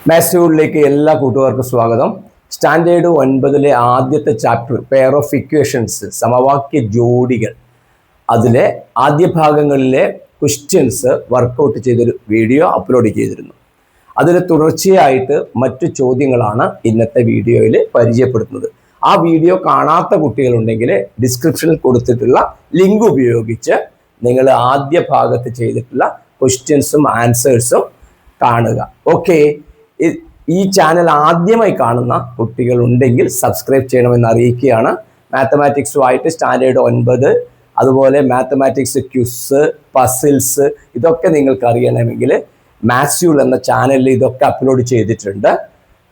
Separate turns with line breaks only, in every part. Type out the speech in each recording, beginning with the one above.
Maths എല്ലാ കൂട്ടുകാർക്കും സ്വാഗതം. സ്റ്റാൻഡേർഡ് 9 ആദ്യത്തെ ചാപ്റ്റർ പെയർ ഓഫ് ഇക്വേഷൻസ്, സമവാക്യ ജോഡികൾ, അതിലെ ആദ്യ ഭാഗങ്ങളിലെ ക്വസ്റ്റ്യൻസ് വർക്കൗട്ട് ചെയ്തൊരു വീഡിയോ അപ്ലോഡ് ചെയ്തിരുന്നു. അതിൽ തുടർച്ചയായിട്ട് മറ്റു ചോദ്യങ്ങളാണ് ഇന്നത്തെ വീഡിയോയിൽ പരിചയപ്പെടുത്തുന്നത്. ആ വീഡിയോ കാണാത്ത കുട്ടികളുണ്ടെങ്കിൽ ഡിസ്ക്രിപ്ഷനിൽ കൊടുത്തിട്ടുള്ള ലിങ്ക് ഉപയോഗിച്ച് നിങ്ങൾ ആദ്യ ഭാഗത്ത് ചെയ്തിട്ടുള്ള ക്വസ്റ്റ്യൻസും ആൻസേഴ്സും കാണുക. ഓക്കെ, ഈ ചാനൽ ആദ്യമായി കാണുന്ന കുട്ടികൾ ഉണ്ടെങ്കിൽ സബ്സ്ക്രൈബ് ചെയ്യണമെന്ന് അറിയിക്കുകയാണ്. മാത്തമാറ്റിക്സുമായിട്ട് സ്റ്റാൻഡേർഡ് 9, അതുപോലെ മാത്തമാറ്റിക്സ് ക്വിസ്, പസിൽസ്, ഇതൊക്കെ നിങ്ങൾക്ക് അറിയണമെങ്കിൽ മാത്സ്യൂൾ എന്ന ചാനലിൽ ഇതൊക്കെ അപ്ലോഡ് ചെയ്തിട്ടുണ്ട്.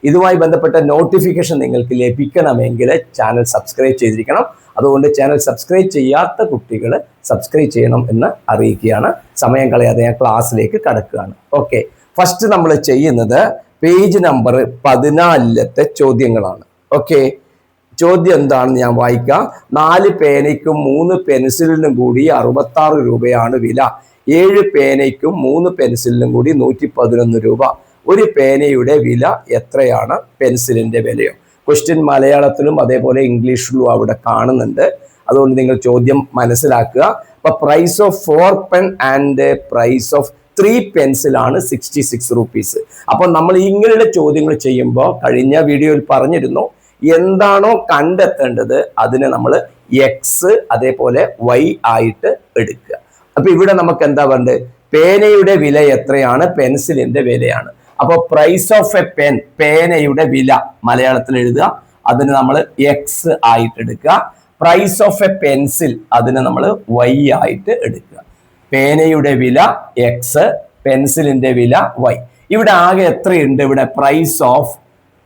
ഇതുമായി ബന്ധപ്പെട്ട നോട്ടിഫിക്കേഷൻ നിങ്ങൾക്ക് ലഭിക്കണമെങ്കിൽ ചാനൽ സബ്സ്ക്രൈബ് ചെയ്തിരിക്കണം. അതുകൊണ്ട് ചാനൽ സബ്സ്ക്രൈബ് ചെയ്യാത്ത കുട്ടികൾ സബ്സ്ക്രൈബ് ചെയ്യണം എന്ന് അറിയിക്കുകയാണ്. സമയം കളയാതെ ഞാൻ ക്ലാസ്സിലേക്ക് കടക്കുകയാണ്. ഓക്കെ, ഫസ്റ്റ് നമ്മൾ ചെയ്യുന്നത് പേജ് നമ്പർ 14 ചോദ്യങ്ങളാണ്. ഓക്കെ, ചോദ്യം എന്താണെന്ന് ഞാൻ വായിക്കാം. 4 പേനയ്ക്കും 3 പെൻസിലിനും കൂടി 66 രൂപയാണ് വില. 7 പേനയ്ക്കും 3 പെൻസിലിനും കൂടി 111 രൂപ. ഒരു പേനയുടെ വില എത്രയാണ്? പെൻസിലിന്റെ വിലയോ? ക്വസ്റ്റ്യൻ മലയാളത്തിലും അതേപോലെ ഇംഗ്ലീഷിലും അവിടെ കാണുന്നുണ്ട്. അതുകൊണ്ട് നിങ്ങൾ ചോദ്യം മനസ്സിലാക്കുക. അപ്പൊ price of 4 pen and price of 3 പെൻസിലാണ് 66 റുപ്പീസ്. അപ്പൊ നമ്മൾ ഇങ്ങനെയുള്ള ചോദ്യങ്ങൾ ചെയ്യുമ്പോൾ കഴിഞ്ഞ വീഡിയോയിൽ പറഞ്ഞിരുന്നു, എന്താണോ കണ്ടെത്തേണ്ടത് അതിനെ നമ്മൾ എക്സ് അതേപോലെ വൈ ആയിട്ട് എടുക്കുക. അപ്പൊ ഇവിടെ നമുക്ക് എന്താ വേണ്ടത്? പേനയുടെ വില എത്രയാണ്? പെൻസിലിന്റെ വിലയാണ്. അപ്പൊ പ്രൈസ് ഓഫ് എ പെൻ, പേനയുടെ വില മലയാളത്തിൽ എഴുതുക, അതിന് നമ്മൾ എക്സ് ആയിട്ട് എടുക്കുക. പ്രൈസ് ഓഫ് എ പെൻസിൽ, അതിന് നമ്മൾ വൈ ആയിട്ട് എടുക്കുക. പേനയുടെ വില എക്സ്, പെൻസിലിന്റെ വില വൈ. ഇവിടെ ആകെ എത്രയുണ്ട്? ഇവിടെ പ്രൈസ് ഓഫ്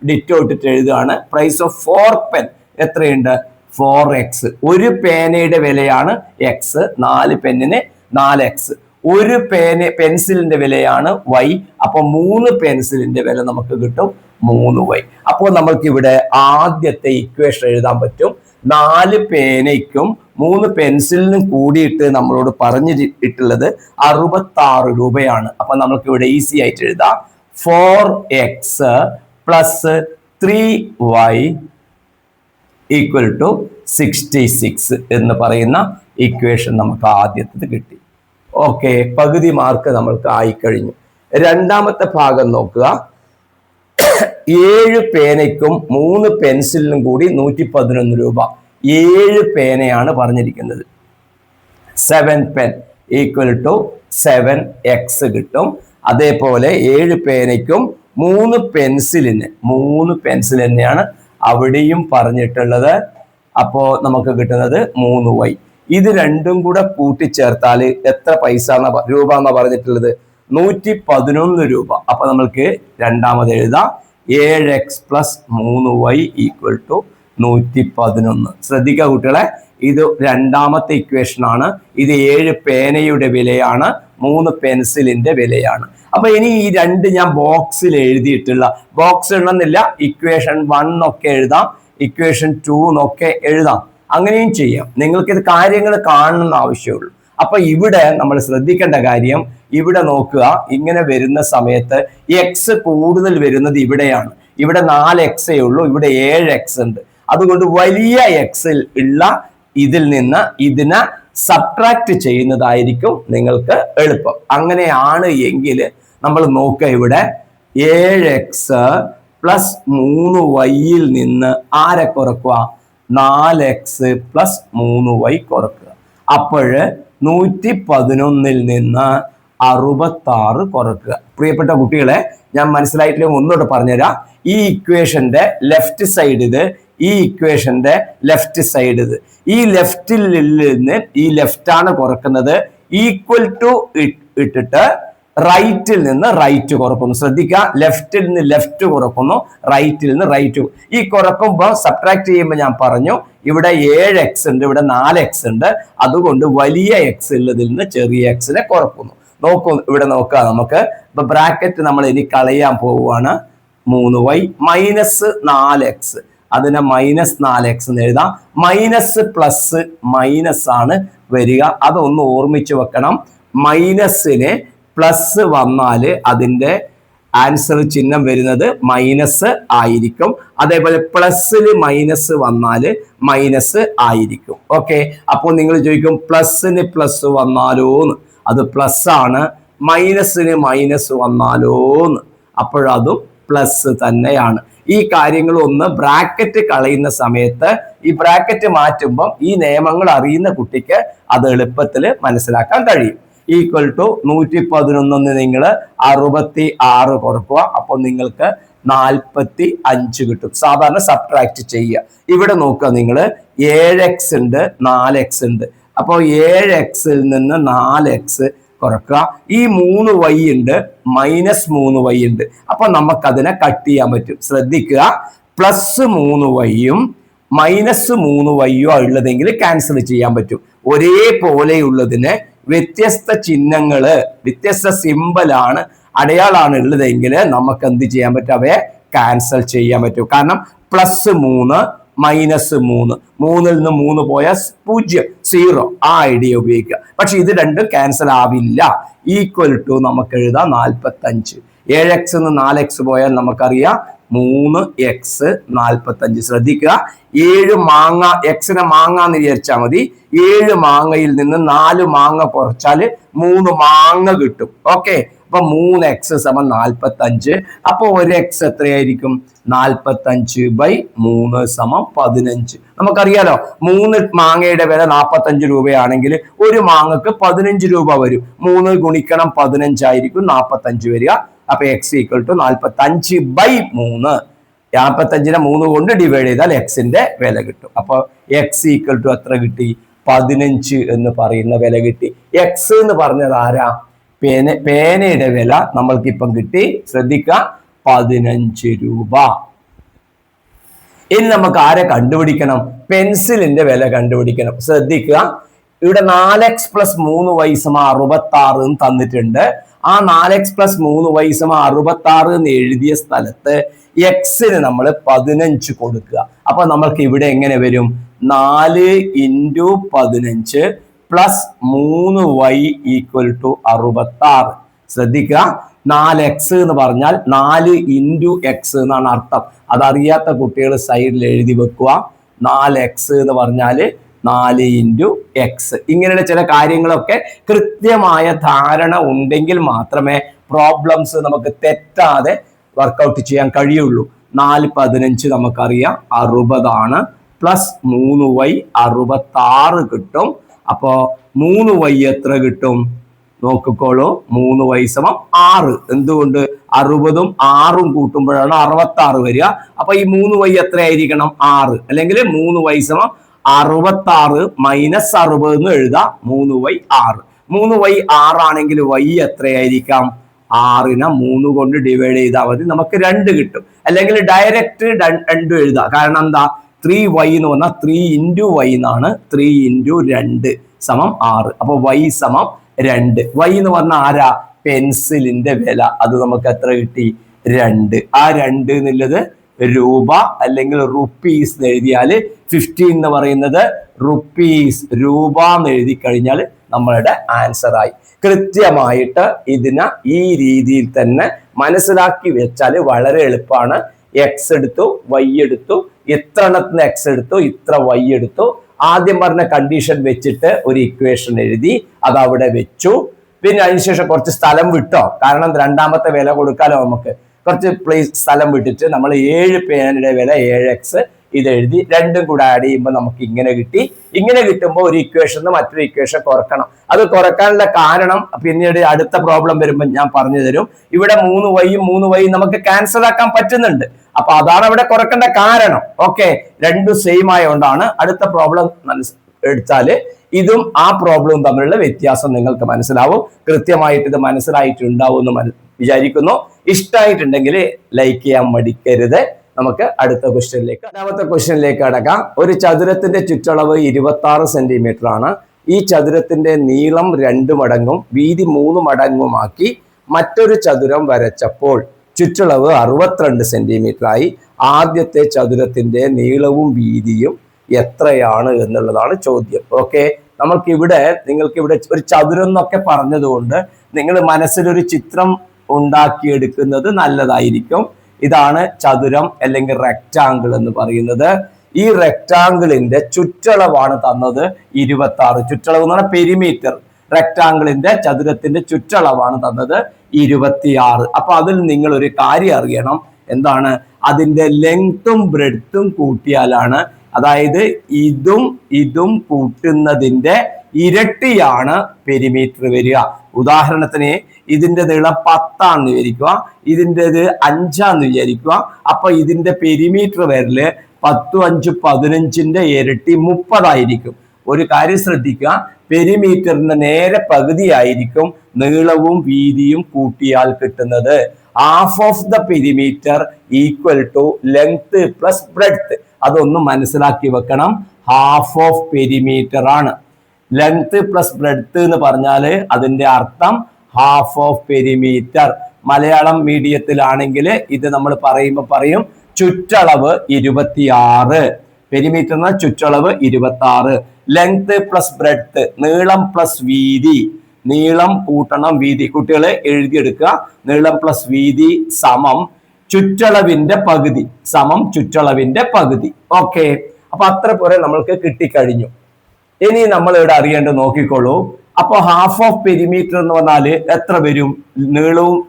ഡിറ്റോ ഇട്ടിട്ട് എഴുതുകയാണ്. പ്രൈസ് ഓഫ് 4 പെൻ എത്രയുണ്ട്? 4x. ഒരു പേനയുടെ വിലയാണ് എക്സ്, 4 പെന്നിന് 4x. ഒരു പെൻസിലിന്റെ വിലയാണ് വൈ. അപ്പൊ 3 പെൻസിലിന്റെ വില നമുക്ക് കിട്ടും 3y. അപ്പോൾ നമുക്ക് ഇവിടെ ആദ്യത്തെ ഇക്വേഷൻ എഴുതാൻ പറ്റും. 4 പേനയ്ക്കും 3 പെൻസിലിനും കൂടിയിട്ട് നമ്മളോട് പറഞ്ഞിട്ടുള്ളത് 66 രൂപയാണ്. അപ്പൊ നമുക്ക് ഇവിടെ ഈസി ആയിട്ട് എഴുതാം. 4x plus 3y equal to 66 എന്ന് പറയുന്ന ഇക്വേഷൻ നമുക്ക് ആദ്യത്തേത് കിട്ടി. ഓക്കെ, പകുതി മാർക്ക് നമ്മൾക്ക് ആയിക്കഴിഞ്ഞു. രണ്ടാമത്തെ ഭാഗം നോക്കുക. 7 പേനയ്ക്കും 3 പെൻസിലിനും കൂടി 111 രൂപ. 7 പേനയാണ് പറഞ്ഞിരിക്കുന്നത്. 7 പെൻ ഈക്വൽ ടു 7x കിട്ടും. അതേപോലെ 7 പേനയ്ക്കും 3 പെൻസിലിന് 3 പെൻസിൽ തന്നെയാണ് അവിടെയും പറഞ്ഞിട്ടുള്ളത്. അപ്പോ നമുക്ക് കിട്ടുന്നത് 3y. ഇത് രണ്ടും കൂടെ കൂട്ടിച്ചേർത്താൽ എത്ര പൈസ രൂപ എന്നാ പറഞ്ഞിട്ടുള്ളത്? 111 രൂപ. അപ്പൊ നമ്മൾക്ക് രണ്ടാമത് എഴുതാം. 7x plus 3y equal to 111. ശ്രദ്ധിക്കുക കുട്ടികളെ, ഇത് രണ്ടാമത്തെ ഇക്വേഷൻ ആണ്. ഇത് 7 പേനയുടെ വിലയാണ്, 3 പെൻസിലിന്റെ വിലയാണ്. അപ്പൊ ഇനി ഈ രണ്ട് ഞാൻ ബോക്സിൽ എഴുതിയിട്ടുള്ള, ബോക്സ് എഴുതുന്നില്ല, ഇക്വേഷൻ 1 ഒക്കെ എഴുതാം, ഇക്വേഷൻ 2 എന്നൊക്കെ എഴുതാം. അങ്ങനെയും ചെയ്യാം. നിങ്ങൾക്ക് ഇത് കാര്യങ്ങൾ കാണണമെന്ന് ആവശ്യമുള്ളൂ. അപ്പൊ ഇവിടെ നമ്മൾ ശ്രദ്ധിക്കേണ്ട കാര്യം, ഇവിടെ നോക്കുക, ഇങ്ങനെ വരുന്ന സമയത്ത് എക്സ് കൂടുതൽ വരുന്നത് ഇവിടെയാണ്. ഇവിടെ 4x ഉള്ളൂ, ഇവിടെ 7x ഉണ്ട്. അതുകൊണ്ട് വലിയ എക്സിൽ ഉള്ള ഇതിൽ നിന്ന് ഇതിനെ സബ്ട്രാക്ട് ചെയ്യുന്നതായിരിക്കും നിങ്ങൾക്ക് എളുപ്പം. അങ്ങനെയാണ് എങ്കിൽ നമ്മൾ നോക്കുക, ഇവിടെ 7x പ്ലസ് 3y നിന്ന് ആരെ കുറക്കുക? 4x പ്ലസ് 3y കുറക്കുക. അപ്പോൾ 111 നിന്ന് 66 കുറക്കുക. പ്രിയപ്പെട്ട കുട്ടികളെ, ഞാൻ മനസ്സിലായിട്ടില്ലെങ്കിൽ ഒന്നുകൂടെ പറഞ്ഞുതരാം. ഈ ഇക്വേഷന്റെ ലെഫ്റ്റ് സൈഡ് ഇത്, ഈ ഇക്വേഷന്റെ ലെഫ്റ്റ് സൈഡ് ഇത്. ഈ ലെഫ്റ്റിൽ നിന്ന് ഈ ലെഫ്റ്റാണ് കുറക്കുന്നത്. ഈക്വൽ ടു ഇട്ടിട്ട് റൈറ്റിൽ നിന്ന് റൈറ്റ് കുറക്കുന്നു. ശ്രദ്ധിക്കുക, ലെഫ്റ്റിൽ നിന്ന് ലെഫ്റ്റ് കുറക്കുന്നു, റൈറ്റിൽ നിന്ന് റൈറ്റ്. ഈ കുറക്കുമ്പോൾ സബ്ട്രാക്ട് ചെയ്യുമ്പോൾ ഞാൻ പറഞ്ഞു, ഇവിടെ 7x ഉണ്ട്, ഇവിടെ 4x ഉണ്ട്. അതുകൊണ്ട് വലിയ എക്സ് ഉള്ളതിൽ നിന്ന് ചെറിയ എക്സിനെ കുറക്കുന്നു. നോക്കൂ, ഇവിടെ നോക്കുക, നമുക്ക് ഇപ്പൊ ബ്രാക്കറ്റ് നമ്മൾ ഇനി കളയാൻ പോവുകയാണ്. 3y മൈനസ് 4x, അതിനെ മൈനസ് 4x എന്ന് എഴുതാം. മൈനസ് പ്ലസ് മൈനസ് ആണ് വരിക, അതൊന്ന് ഓർമ്മിച്ച് വെക്കണം. മൈനസിന് പ്ലസ് വന്നാൽ അതിൻ്റെ ആൻസർ ചിഹ്നം വരുന്നത് മൈനസ് ആയിരിക്കും. അതേപോലെ പ്ലസ്സിൽ മൈനസ് വന്നാൽ മൈനസ് ആയിരിക്കും. ഓക്കെ, അപ്പോൾ നിങ്ങൾ ചോദിക്കും പ്ലസ്സിന് പ്ലസ് വന്നാലോന്ന്. അത് പ്ലസ് ആണ്. മൈനസിന് മൈനസ് വന്നാലോന്ന്, അപ്പോഴതും പ്ലസ് തന്നെയാണ്. ഈ കാര്യങ്ങളൊന്ന് ബ്രാക്കറ്റ് കളയുന്ന സമയത്ത് ഈ ബ്രാക്കറ്റ് മാറ്റുമ്പം ഈ നിയമങ്ങൾ അറിയുന്ന കുട്ടിക്ക് അത് എളുപ്പത്തിൽ മനസ്സിലാക്കാൻ കഴിയും. ഈക്വൽ ടു 111 നിങ്ങൾ 66 കുറക്കുക, അപ്പോൾ നിങ്ങൾക്ക് 45 കിട്ടും. സാധാരണ സബ്ട്രാക്ട് ചെയ്യുക. ഇവിടെ നോക്കുക, നിങ്ങൾ 7x ഉണ്ട്, 4x ഉണ്ട്. അപ്പോൾ 7xൽ നിന്ന് 4x കുറക്കുക. ഈ 3y ഉണ്ട്, -3y ഉണ്ട്. അപ്പൊ നമുക്കതിനെ കട്ട് ചെയ്യാൻ പറ്റും. ശ്രദ്ധിക്കുക, +3y -3y ഉള്ളതെങ്കിൽ ക്യാൻസൽ ചെയ്യാൻ പറ്റും. ഒരേപോലെയുള്ളതിന് വ്യത്യസ്ത ചിഹ്നങ്ങള്, വ്യത്യസ്ത സിമ്പലാണ്, അടയാളാണ് ഉള്ളതെങ്കിൽ നമുക്ക് എന്ത് ചെയ്യാൻ പറ്റും? അവയെ ക്യാൻസൽ ചെയ്യാൻ പറ്റും. കാരണം +3 -3, 3ൽ നിന്ന് 3 പോയാൽ 0, 0, ആ ഐഡിയ ഉപയോഗിക്കുക. പക്ഷെ ഇത് രണ്ടും ക്യാൻസൽ ആവില്ല. ഈക്വൽ ടു നമുക്ക് എഴുതാം 45. 7x നിന്ന് 4x പോയാൽ നമുക്കറിയാം 3x 45. ശ്രദ്ധിക്കുക, 7 മാങ്ങ, എക്സിനെ മാങ്ങ എന്ന് വിചാരിച്ചാൽ മതി. 7 മാങ്ങയിൽ നിന്ന് 4 മാങ്ങ കുറച്ചാൽ 3 മാങ്ങ കിട്ടും. ഓക്കെ, അപ്പൊ 3x = 45. അപ്പൊ 1x എത്രയായിരിക്കും? 45/3 = 15. നമുക്കറിയാലോ 3 മാങ്ങയുടെ വില 45 രൂപയാണെങ്കിൽ ഒരു മാങ്ങക്ക് 15 രൂപ വരും. 3 ഗുണിക്കണം 15 ആയിരിക്കും 45 വരിക. അപ്പൊ x = 45/3. 45നെ 3 കൊണ്ട് ഡിവൈഡ് ചെയ്താൽ എക്സിന്റെ വില കിട്ടും. അപ്പൊ x = എത്ര കിട്ടി? 15 എന്ന് പറയുന്ന വില കിട്ടി. x എന്ന് പറഞ്ഞത് ആരാ? പേനയുടെ വില നമ്മൾക്കിപ്പം കിട്ടി. ശ്രദ്ധിക്കുക, 15 രൂപ. ഇനി നമുക്ക് ആരെ കണ്ടുപിടിക്കണം? പെൻസിലിന്റെ വില കണ്ടുപിടിക്കണം. ശ്രദ്ധിക്കുക, ഇവിടെ 4x + 3y = 66 എന്ന് തന്നിട്ടുണ്ട്. ആ 4x + 3y = 66 എന്ന് എഴുതിയ സ്ഥലത്ത് എക്സിന് നമ്മൾ 15 കൊടുക്കുക. അപ്പൊ നമ്മൾക്ക് ഇവിടെ എങ്ങനെ വരും? 4 × 15 + 3y = 66. ശ്രദ്ധിക്കുക, 4x എന്ന് പറഞ്ഞാൽ 4 × x എന്നാണ് അർത്ഥം. അതറിയാത്ത കുട്ടികൾ സൈഡിൽ എഴുതി വെക്കുക. 4x എന്ന് പറഞ്ഞാൽ 4 × x. ഇങ്ങനെയുള്ള ചില കാര്യങ്ങളൊക്കെ കൃത്യമായ ധാരണ ഉണ്ടെങ്കിൽ മാത്രമേ പ്രോബ്ലംസ് നമുക്ക് തെറ്റാതെ വർക്കൗട്ട് ചെയ്യാൻ കഴിയുള്ളൂ. 4 × 15 നമുക്കറിയാം 60 ആണ്. +3y 66 കിട്ടും. അപ്പോ 3y എത്ര കിട്ടും? നോക്കിക്കോളൂ, 3y = 6. എന്തുകൊണ്ട്? 60ഉം 6ഉം കൂട്ടുമ്പോഴാണ് 66 വരിക. അപ്പൊ ഈ 3y എത്രയായിരിക്കണം? 6. അല്ലെങ്കിൽ 3y = 66 - 60 എന്ന് എഴുതാം. 3y 6. 3y 6 ആണെങ്കിൽ y എത്രയായിരിക്കാം? 6നെ 3 കൊണ്ട് ഡിവൈഡ് ചെയ്താൽ മതി, നമുക്ക് 2 കിട്ടും. അല്ലെങ്കിൽ ഡയറക്റ്റ് 2 എഴുതാം. കാരണം എന്താ? 3y എന്ന് പറഞ്ഞാൽ 3 × y എന്നാണ്. 3 × 2 = 6. അപ്പൊ y = 2. y എന്ന് പറഞ്ഞാൽ ആരാ? പെൻസിലിന്റെ വില. അത് നമുക്ക് എത്ര കിട്ടി? 2. ആ 2 എന്നുള്ളത് രൂപ അല്ലെങ്കിൽ റുപ്പീസ് എന്ന് എഴുതിയാൽ 15 എന്ന് പറയുന്നത് റുപ്പീസ്, രൂപ എന്ന് എഴുതി കഴിഞ്ഞാൽ നമ്മളുടെ ആൻസർ ആയി. കൃത്യമായിട്ട് ഇതിനെ ഈ രീതിയിൽ തന്നെ മനസ്സിലാക്കി വെച്ചാൽ വളരെ എളുപ്പമാണ്. എക്സ് എടുത്തു, വൈ എടുത്തു, ഇത്ര എണ്ണത്തിന് എക്സ് എടുത്തു, ഇത്ര വൈ എടുത്തു. ആദ്യം പറഞ്ഞ കണ്ടീഷൻ വെച്ചിട്ട് ഒരു ഇക്വേഷൻ എഴുതി, അത് അവിടെ വെച്ചു. പിന്നെ അതിനുശേഷം കുറച്ച് സ്ഥലം വിട്ടോ, കാരണം രണ്ടാമത്തെ വില കൊടുക്കാലോ നമുക്ക്. കുറച്ച് സ്ഥലം വിട്ടിട്ട് നമ്മൾ 7 പേനയുടെ വില 7x ഇത് എഴുതി. രണ്ടും കൂടെ ആഡ് ചെയ്യുമ്പോൾ നമുക്ക് ഇങ്ങനെ കിട്ടി. ഇങ്ങനെ കിട്ടുമ്പോൾ ഒരു ഇക്വേഷൻ മറ്റൊരു ഇക്വേഷൻ കുറക്കണം. അത് കുറക്കാനുള്ള കാരണം പിന്നീട് അടുത്ത പ്രോബ്ലം വരുമ്പോൾ ഞാൻ പറഞ്ഞു തരും. ഇവിടെ 3y നമുക്ക് ക്യാൻസൽ ആക്കാൻ പറ്റുന്നുണ്ട്. അപ്പൊ അതാണ് അവിടെ കുറക്കേണ്ട കാരണം. ഓക്കെ, രണ്ടും സെയിം ആയതുകൊണ്ടാണ്. അടുത്ത പ്രോബ്ലം എടുത്താല് ഇതും ആ പ്രോബ്ലവും തമ്മിലുള്ള വ്യത്യാസം നിങ്ങൾക്ക് മനസ്സിലാവും. കൃത്യമായിട്ട് ഇത് മനസ്സിലായിട്ടുണ്ടാവും എന്ന് വിചാരിക്കുന്നു. ഇഷ്ടമായിട്ടുണ്ടെങ്കിൽ ലൈക്ക് ചെയ്യാൻ മടിക്കരുത്. നമുക്ക് അടുത്ത ക്വസ്റ്റ്യനിലേക്ക്, രണ്ടാമത്തെ ക്വസ്റ്റ്യനിലേക്ക് കടക്കാം. ഒരു ചതുരത്തിന്റെ ചുറ്റളവ് 26 സെന്റിമീറ്റർ ആണ്. ഈ ചതുരത്തിന്റെ നീളം 2 മടങ്ങും വീതി 3 മടങ്ങുമാക്കി മറ്റൊരു ചതുരം വരച്ചപ്പോൾ ചുറ്റളവ് 62 സെന്റിമീറ്റർ ആയി. ആദ്യത്തെ ചതുരത്തിന്റെ നീളവും വീതിയും എത്രയാണ് എന്നുള്ളതാണ് ചോദ്യം. ഓക്കെ, നിങ്ങൾക്ക് ഇവിടെ ഒരു ചതുരം എന്നൊക്കെ പറഞ്ഞതുകൊണ്ട് നിങ്ങൾ മനസ്സിലൊരു ചിത്രം ഉണ്ടാക്കിയെടുക്കുന്നത് നല്ലതായിരിക്കും. ഇതാണ് ചതുരം അല്ലെങ്കിൽ റെക്റ്റാങ്കിൾ എന്ന് പറയുന്നത്. ഈ റെക്റ്റാങ്കിളിന്റെ ചുറ്റളവാണ് തന്നത് 26. ചുറ്റളവ് എന്ന് പറഞ്ഞാൽ പെരിമീറ്റർ. റെക്റ്റാങ്കിളിന്റെ ചതുരത്തിന്റെ ചുറ്റളവാണ് തന്നത് 26. അപ്പൊ അതിൽ നിങ്ങൾ ഒരു കാര്യം അറിയണം. എന്താണ്? അതിന്റെ ലെങ്ത്തും ബ്രെഡ്ത്തും കൂട്ടിയാലാണ്, അതായത് ഇതും കൂട്ടുന്നതിന്റെ ഇരട്ടിയാണ് പെരിമീറ്റർ വരിക. ഉദാഹരണത്തിന് ഇതിന്റെ നീളം 10 ആണെന്ന് വിചാരിക്കുക, ഇതിൻ്റെത് 5 ആണെന്ന് വിചാരിക്കുക. അപ്പൊ ഇതിന്റെ പെരിമീറ്റർ വരല് 10 5 15ന്റെ ഇരട്ടി 30 ആയിരിക്കും. ഒരു കാര്യം ശ്രദ്ധിക്കുക, പെരിമീറ്ററിന്റെ നേരെ പകുതിയായിരിക്കും നീളവും വീതിയും കൂട്ടിയാൽ കിട്ടുന്നത്. Half of the perimeter equal to length plus breadth. അതൊന്ന് മനസ്സിലാക്കി വെക്കണം. ഹാഫ് ഓഫ് പെരിമീറ്റർ ആണ്. ലെങ്ത് പ്ലസ് ബ്രെഡ്ത്ത് എന്ന് പറഞ്ഞാൽ അതിന്റെ അർത്ഥം ഹാഫ് ഓഫ് പെരിമീറ്റർ. മലയാളം മീഡിയത്തിലാണെങ്കിൽ ഇത് നമ്മൾ പറയുമ്പോൾ പറയും ചുറ്റളവ് 26. പെരിമീറ്റർ എന്ന ചുറ്റളവ് 26. ലെങ്ത് പ്ലസ് ബ്രെഡ്ത്ത്, നീളം പ്ലസ് വീതി. നീളം കൂട്ടണം വീതി. കുട്ടികളെ എഴുതിയെടുക്കുക. നീളം പ്ലസ് വീതി സമം ചുറ്റളവിന്റെ പകുതി സമം ചുറ്റളവിന്റെ പകുതി. ഓക്കെ, അപ്പൊ അത്ര പോലെ നമ്മൾക്ക് കിട്ടിക്കഴിഞ്ഞു. ഇനി നമ്മൾ ഇവിടെ അറിയേണ്ടത് നോക്കിക്കോളൂ. അപ്പൊ ഹാഫ് ഓഫ് പെരിമീറ്റർ എന്ന് പറഞ്ഞാൽ എത്ര വരും? നീളവും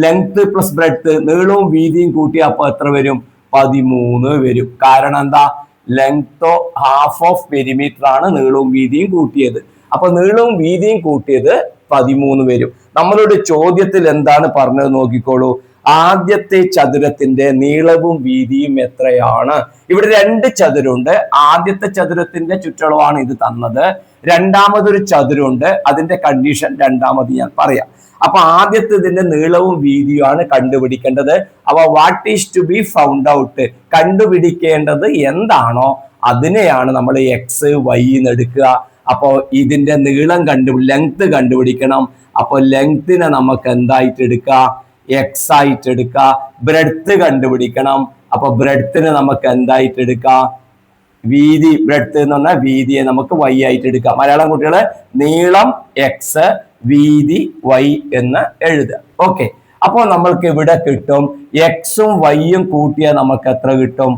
ലെങ്ത് പ്ലസ് ബ്രെഡ്ത്ത്, നീളവും വീതിയും കൂട്ടി അപ്പൊ എത്ര വരും? 13 വരും. കാരണം എന്താ? ലെങ്തോ ഹാഫ് ഓഫ് പെരിമീറ്റർ ആണ് നീളവും വീതിയും കൂട്ടിയത്. അപ്പൊ നീളവും വീതിയും കൂട്ടിയത് 13 വരും. നമ്മളുടെ ചോദ്യത്തിൽ എന്താണ് പറഞ്ഞത് നോക്കിക്കോളൂ. ആദ്യത്തെ ചതുരത്തിന്റെ നീളവും വീതിയും എത്രയാണ്? ഇവിടെ 2 ചതുരമുണ്ട്. ആദ്യത്തെ ചതുരത്തിന്റെ ചുറ്റളവാണ് ഇത് തന്നത്. രണ്ടാമതൊരു ചതുരമുണ്ട്. അതിന്റെ കണ്ടീഷൻ രണ്ടാമത് ഞാൻ പറയാം. അപ്പൊ ആദ്യത്തെ നീളവും വീതിയുമാണ് കണ്ടുപിടിക്കേണ്ടത്. അപ്പൊ what is to be found out, കണ്ടുപിടിക്കേണ്ടത് എന്താണോ അതിനെയാണ് നമ്മൾ എക്സ് വൈ എന്ന് എടുക്കുക. അപ്പോ ഇതിന്റെ നീളം ലെങ്ത് കണ്ടുപിടിക്കണം. അപ്പൊ ലെങ്തിനെ നമുക്ക് എന്തായിട്ട് എടുക്കാം? എക്സ് ആയിട്ട് എടുക്കാം. ബ്രെഡ്ത്ത് കണ്ടുപിടിക്കണം. അപ്പൊ ബ്രെഡ്ത്തിനെ നമുക്ക് എന്തായിട്ട് എടുക്കാം? വീതി. ബ്രെഡ്ത്ത് എന്ന് പറഞ്ഞാൽ വീതിയെ നമുക്ക് വൈ ആയിട്ട് എടുക്കാം. മലയാളം കുട്ടികളെ നീളം എക്സ്, വീതി വൈ എന്ന് എഴുതുക. ഓക്കെ, അപ്പോൾ നമ്മൾക്ക് ഇവിടെ കിട്ടും എക്സും വൈയും കൂട്ടിയാൽ നമുക്ക് എത്ര കിട്ടും?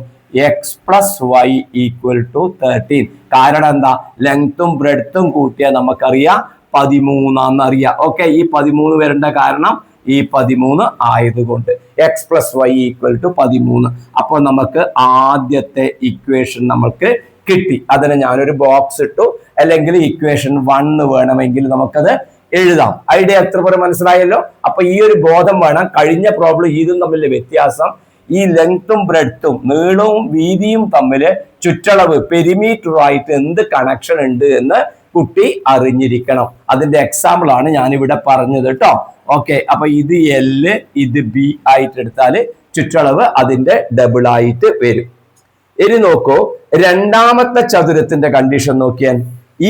X plus y equal to 13. കാരണം എന്താ? ലെങ്ത്തും ബ്രെഡ്ത്തും കൂട്ടിയാൽ നമുക്കറിയാം 13 അറിയാം. ഓക്കെ, ഈ 13 വരേണ്ട കാരണം ഈ 13 ആയതുകൊണ്ട് x plus y equal to 13. അപ്പോൾ നമുക്ക് ആദ്യത്തെ ഇക്വേഷൻ നമുക്ക് കിട്ടി. അതിന് ഞാനൊരു ബോക്സ് ഇട്ടു. അല്ലെങ്കിൽ ഇക്വേഷൻ 1 വേണമെങ്കിൽ നമുക്കത് എഴുതാം. ഐഡിയ എത്ര പോലെ മനസ്സിലായല്ലോ? അപ്പൊ ഈ ഒരു ബോധം വേണം. കഴിഞ്ഞ പ്രോബ്ലം ഇതും തമ്മിലെ വ്യത്യാസം, ഈ ലെങ്ത്തും ബ്രെഡ്ത്തും നീളവും വീതിയും തമ്മിൽ ചുറ്റളവ് പെരിമീറ്ററുമായിട്ട് എന്ത് കണക്ഷൻ ഉണ്ട് എന്ന് കുട്ടി അറിഞ്ഞിരിക്കണം. അതിന്റെ എക്സാമ്പിൾ ആണ് ഞാനിവിടെ പറഞ്ഞത് കേട്ടോ. ഓക്കെ, അപ്പൊ ഇത് എല്, ഇത് ബി ആയിട്ട് എടുത്താല് ചുറ്റളവ് അതിന്റെ ഡബിൾ ആയിട്ട് വരും. ഇനി നോക്കൂ, രണ്ടാമത്തെ ചതുരത്തിന്റെ കണ്ടീഷൻ നോക്കിയാൽ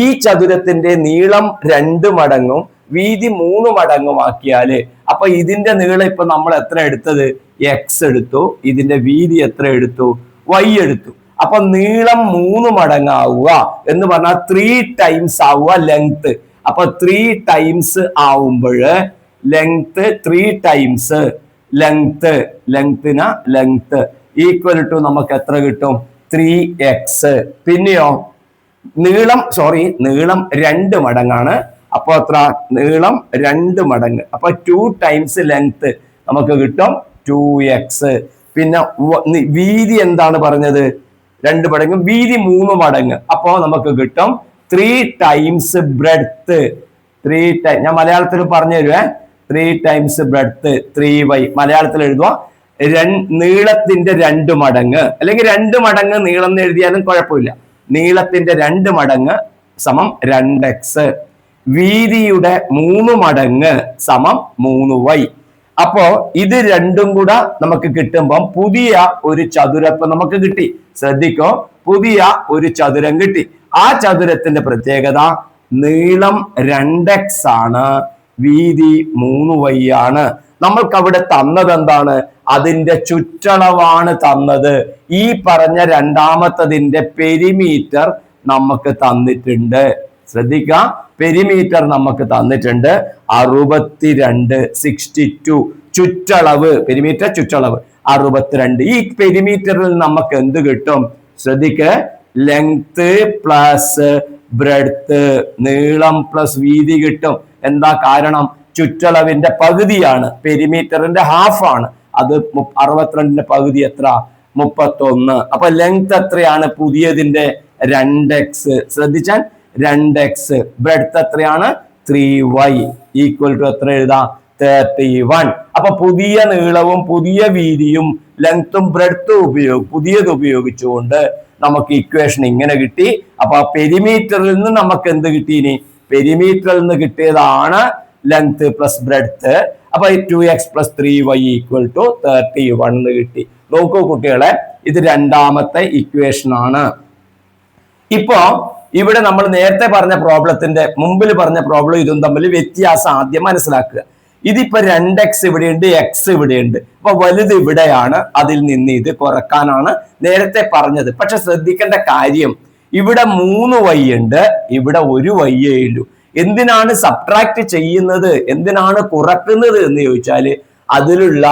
ഈ ചതുരത്തിന്റെ നീളം 2 മടങ്ങും വീതി 3 മടങ്ങും ആക്കിയാല് അപ്പൊ ഇതിന്റെ നീളം ഇപ്പൊ നമ്മൾ എത്ര എടുത്തത്? എക്സ് എടുത്തു. ഇതിന്റെ വീതി എത്ര എടുത്തു? വൈ എടുത്തു. അപ്പൊ നീളം 3 മടങ്ങാവുക എന്ന് പറഞ്ഞാൽ 3 ടൈംസ് ആവുക ലെങ്ത്. അപ്പൊ 3 ടൈംസ് ആവുമ്പോൾ length 3 times length equal to നമുക്ക് എത്ര കിട്ടും? 3x. പിന്നെയോ നീളം 2 മടങ്ങാണ്. അപ്പൊ എത്ര? നീളം 2 മടങ്ങ്. അപ്പൊ 2 ടൈംസ് ലെങ്ത് നമുക്ക് കിട്ടും 2x. പിന്നെ വീതി എന്താണ് പറഞ്ഞത്? 2 മടങ്ങ്. വീതി 3 മടങ്ങ്. അപ്പോ നമുക്ക് കിട്ടും 3 ടൈംസ് ബ്രെഡ്ത്ത്. ഞാൻ മലയാളത്തിൽ പറഞ്ഞു തരുവേ. 3 ടൈംസ് ബ്രെഡ്ത്ത് 3y. മലയാളത്തിൽ എഴുതുക. നീളത്തിന്റെ 2 മടങ്ങ്, അല്ലെങ്കിൽ 2 മടങ്ങ് നീളം എന്ന് എഴുതിയാലും കുഴപ്പമില്ല. നീളത്തിന്റെ 2 മടങ്ങ് സമം 2x. വീതിയുടെ 3 മടങ്ങ് സമം 3y. അപ്പോ ഇത് രണ്ടും കൂടെ നമുക്ക് കിട്ടുമ്പം പുതിയ ഒരു ചതുരം നമുക്ക് കിട്ടി. ശ്രദ്ധിക്കോ, പുതിയ ഒരു ചതുരം കിട്ടി. ആ ചതുരത്തിന്റെ പ്രത്യേകത നീളം 2x ആണ്, വീതി 3y ആണ്. നമ്മൾക്ക് അവിടെ തന്നത് എന്താണ്? അതിന്റെ ചുറ്റളവാണ് തന്നത്. ഈ പറഞ്ഞ രണ്ടാമത്തതിന്റെ പെരിമീറ്റർ നമുക്ക് തന്നിട്ടുണ്ട്. ശ്രദ്ധിക്കുക, പെരിമീറ്റർ നമുക്ക് തന്നിട്ടുണ്ട് 62, 62 ചുറ്റളവ്, പെരിമീറ്റർ ചുറ്റളവ് 62. ഈ പെരിമീറ്ററിൽ നമുക്ക് എന്ത് കിട്ടും? ശ്രദ്ധിക്ക്, ലെങ്ത് പ്ലസ് ബ്രെഡ്ത്ത്, നീളം പ്ലസ് വീതി കിട്ടും. എന്താ കാരണം? ചുറ്റളവിന്റെ പകുതിയാണ്, പെരിമീറ്ററിന്റെ ഹാഫ് ആണ്. അത് 62ന്റെ പകുതി എത്ര? 31. അപ്പൊ ലെങ്ത് എത്രയാണ് പുതിയതിന്റെ? 2x. ശ്രദ്ധിച്ചാൽ 2x. ബ്രെഡ്ത്ത് എത്രയാണ്? 3y ഈക്വൽ ടു എത്ര എഴുതാം? 31. അപ്പൊ പുതിയ നീളവും പുതിയ വീതിയും ലെങ്ത്തും ബ്രെഡ്ത്തും പുതിയത് ഉപയോഗിച്ചുകൊണ്ട് നമുക്ക് ഇക്വേഷൻ ഇങ്ങനെ കിട്ടി. അപ്പൊ ആ പെരിമീറ്ററിൽ നിന്ന് നമുക്ക് എന്ത് കിട്ടി? ഇനി പെരിമീറ്ററിൽ നിന്ന് കിട്ടിയതാണ് ലെങ്ത് പ്ലസ് ബ്രെഡ്ത്ത്. അപ്പൊ 2x + 3y = 31 എന്ന് കിട്ടി. നോക്കൂ കുട്ടികളെ, ഇത് രണ്ടാമത്തെ ഇക്വേഷൻ ആണ്. ഇപ്പോ ഇവിടെ നമ്മൾ നേരത്തെ പറഞ്ഞ പ്രോബ്ലത്തിന്റെ മുമ്പിൽ പറഞ്ഞ പ്രോബ്ലം ഇതും തമ്മിൽ വ്യത്യാസം ആദ്യം മനസ്സിലാക്കുക. ഇതിപ്പോ 2x ഇവിടെയുണ്ട്, x ഇവിടെയുണ്ട്. അപ്പൊ വലുത് ഇവിടെയാണ്, അതിൽ നിന്ന് ഇത് കുറക്കാനാണ് നേരത്തെ പറഞ്ഞത്. പക്ഷെ ശ്രദ്ധിക്കേണ്ട കാര്യം, ഇവിടെ 3y ഉണ്ട്, ഇവിടെ 1y ഉള്ളൂ. എന്തിനാണ് സബ്ട്രാക്ട് ചെയ്യുന്നത്, എന്തിനാണ് കുറക്കുന്നത് എന്ന് ചോദിച്ചാല് അതിലുള്ള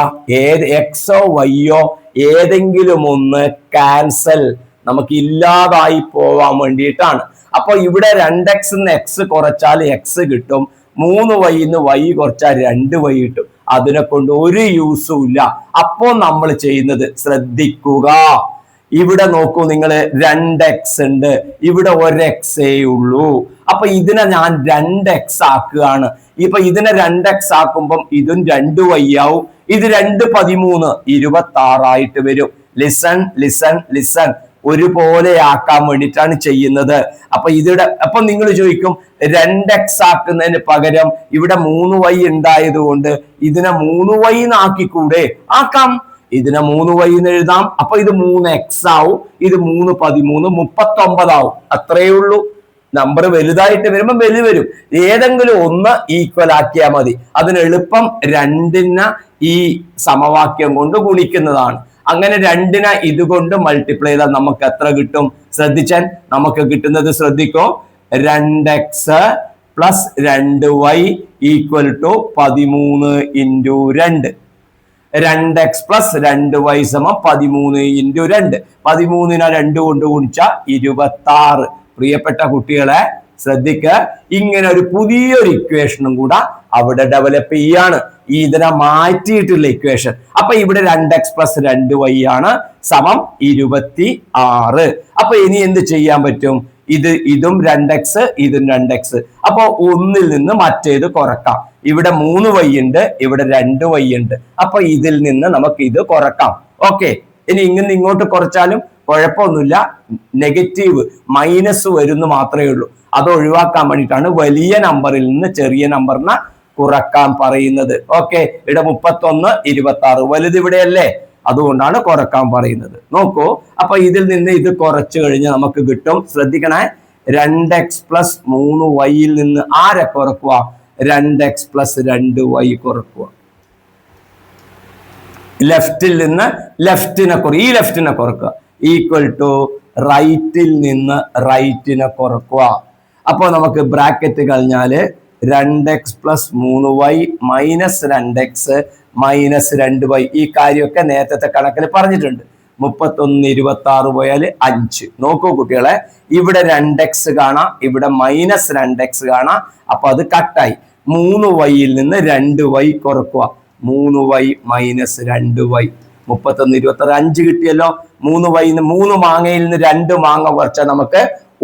എക്സോ വൈയോ ഏതെങ്കിലും ഒന്ന് ക്യാൻസൽ, നമുക്ക് ഇല്ലാതായി പോവാൻ വേണ്ടിയിട്ടാണ്. അപ്പൊ ഇവിടെ 2x x കുറച്ചാൽ x കിട്ടും, 3y y കുറച്ചാൽ 2y കിട്ടും. അതിനെ കൊണ്ട് ഒരു യൂസും ഇല്ല. അപ്പോ നമ്മൾ ചെയ്യുന്നത് ശ്രദ്ധിക്കുക, ഇവിടെ നോക്കൂ നിങ്ങൾ, 2x ഉണ്ട്, ഇവിടെ 1x ഉള്ളൂ. അപ്പൊ ഇതിനെ ഞാൻ 2x ആക്കുകയാണ്. ഇപ്പൊ ഇതിനെ 2x ആക്കുമ്പം ഇതും 2y ആവും. ഇത് 2 13 26 ആയിട്ട് വരും. ലിസൺ ലിസൺ ലിസൺ, ഒരുപോലെ ആക്കാൻ വേണ്ടിയിട്ടാണ് ചെയ്യുന്നത്. അപ്പൊ നിങ്ങൾ ചോദിക്കും, 2x ആക്കുന്നതിന് പകരം ഇവിടെ 3y ഉണ്ടായത് കൊണ്ട് ഇതിനെ 3y ആക്കിക്കൂടെ? ആക്കാം, ഇതിനെ 3y എന്ന് എഴുതാം. അപ്പൊ ഇത് 3x ആവും, ഇത് 3 13 39 ആവും. അത്രയേ ഉള്ളൂ. നമ്പർ വലുതായിട്ട് വരുമ്പോൾ വലു വരും. ഏതെങ്കിലും ഒന്ന് ഈക്വൽ ആക്കിയാൽ മതി. അതിന് എളുപ്പം 2നെ ഈ സമവാക്യം കൊണ്ട് ഗുണിക്കുന്നതാണ്. അങ്ങനെ 2നെ ഇതുകൊണ്ട് മൾട്ടിപ്ലൈ ചെയ്താൽ നമുക്ക് എത്ര കിട്ടും? ശ്രദ്ധിച്ചാൽ നമുക്ക് കിട്ടുന്നത് ശ്രദ്ധിക്കോ, 2x + 2y = 13 × 2. 2x + 2y = 13 × 2. 13നെ 2 കൊണ്ട് ഗുണിച്ചാൽ 26. പ്രിയപ്പെട്ട കുട്ടികളെ ശ്രദ്ധിക്കുക, ഇങ്ങനെ ഒരു പുതിയൊരു ഇക്വേഷനും കൂടെ അവിടെ ഡെവലപ്പ് ചെയ്യാണ്. ഇതിനെ മാറ്റിയിട്ടുള്ള ഇക്വേഷൻ. അപ്പൊ ഇവിടെ 2x + 2y ആണ് സമം 26. അപ്പൊ ഇനി എന്ത് ചെയ്യാൻ പറ്റും? ഇതും 2x, ഇതും 2x. അപ്പൊ ഒന്നിൽ നിന്ന് മറ്റേത് കുറക്കാം. ഇവിടെ 3y ഉണ്ട്, ഇവിടെ 2y ഉണ്ട്. അപ്പൊ ഇതിൽ നിന്ന് നമുക്ക് ഇത് കുറക്കാം. ഓക്കെ, ഇനി ഇങ്ങോട്ട് കുറച്ചാലും കുഴപ്പമൊന്നുമില്ല. നെഗറ്റീവ് മൈനസ് വരുന്നു മാത്രമേ ഉള്ളൂ. അത് ഒഴിവാക്കാൻ വേണ്ടിയിട്ടാണ് വലിയ നമ്പറിൽ നിന്ന് ചെറിയ നമ്പറിനെ കുറക്കാൻ പറയുന്നത്. ഓക്കെ, ഇവിടെ 31 26, വലുത് ഇവിടെയല്ലേ, അതുകൊണ്ടാണ് കുറക്കാൻ പറയുന്നത്. നോക്കൂ, അപ്പൊ ഇതിൽ നിന്ന് ഇത് കുറച്ചു കഴിഞ്ഞാൽ നമുക്ക് കിട്ടും. ശ്രദ്ധിക്കണേ, 2x + 3y നിന്ന് ആരെ കുറക്കുക? 2x + 2y കുറക്കുക. ലെഫ്റ്റിൽ നിന്ന് ലെഫ്റ്റിനെ ഈ ലെഫ്റ്റിനെ കുറക്കുക ഈക്വൽ ടു റൈറ്റിൽ നിന്ന് റൈറ്റിനെ കുറക്കുക. അപ്പോൾ നമുക്ക് ബ്രാക്കറ്റ് കഴിഞ്ഞാല് 2x + 3y - 2x - 2y. ഈ കാര്യമൊക്കെ നേരത്തെ കണക്കിൽ പറഞ്ഞിട്ടുണ്ട്. 31 26 പോയാൽ 5. നോക്കൂ കുട്ടികളെ, ഇവിടെ 2x കാണാം, ഇവിടെ -2x കാണാം. അപ്പൊ അത് കട്ടായി. 3y നിന്ന് 2y കുറക്കുക. 3y - 2y. 31 26 5 കിട്ടിയല്ലോ. 3y 3 മാങ്ങയിൽ നിന്ന് 2 മാങ്ങ കുറച്ചാൽ നമുക്ക്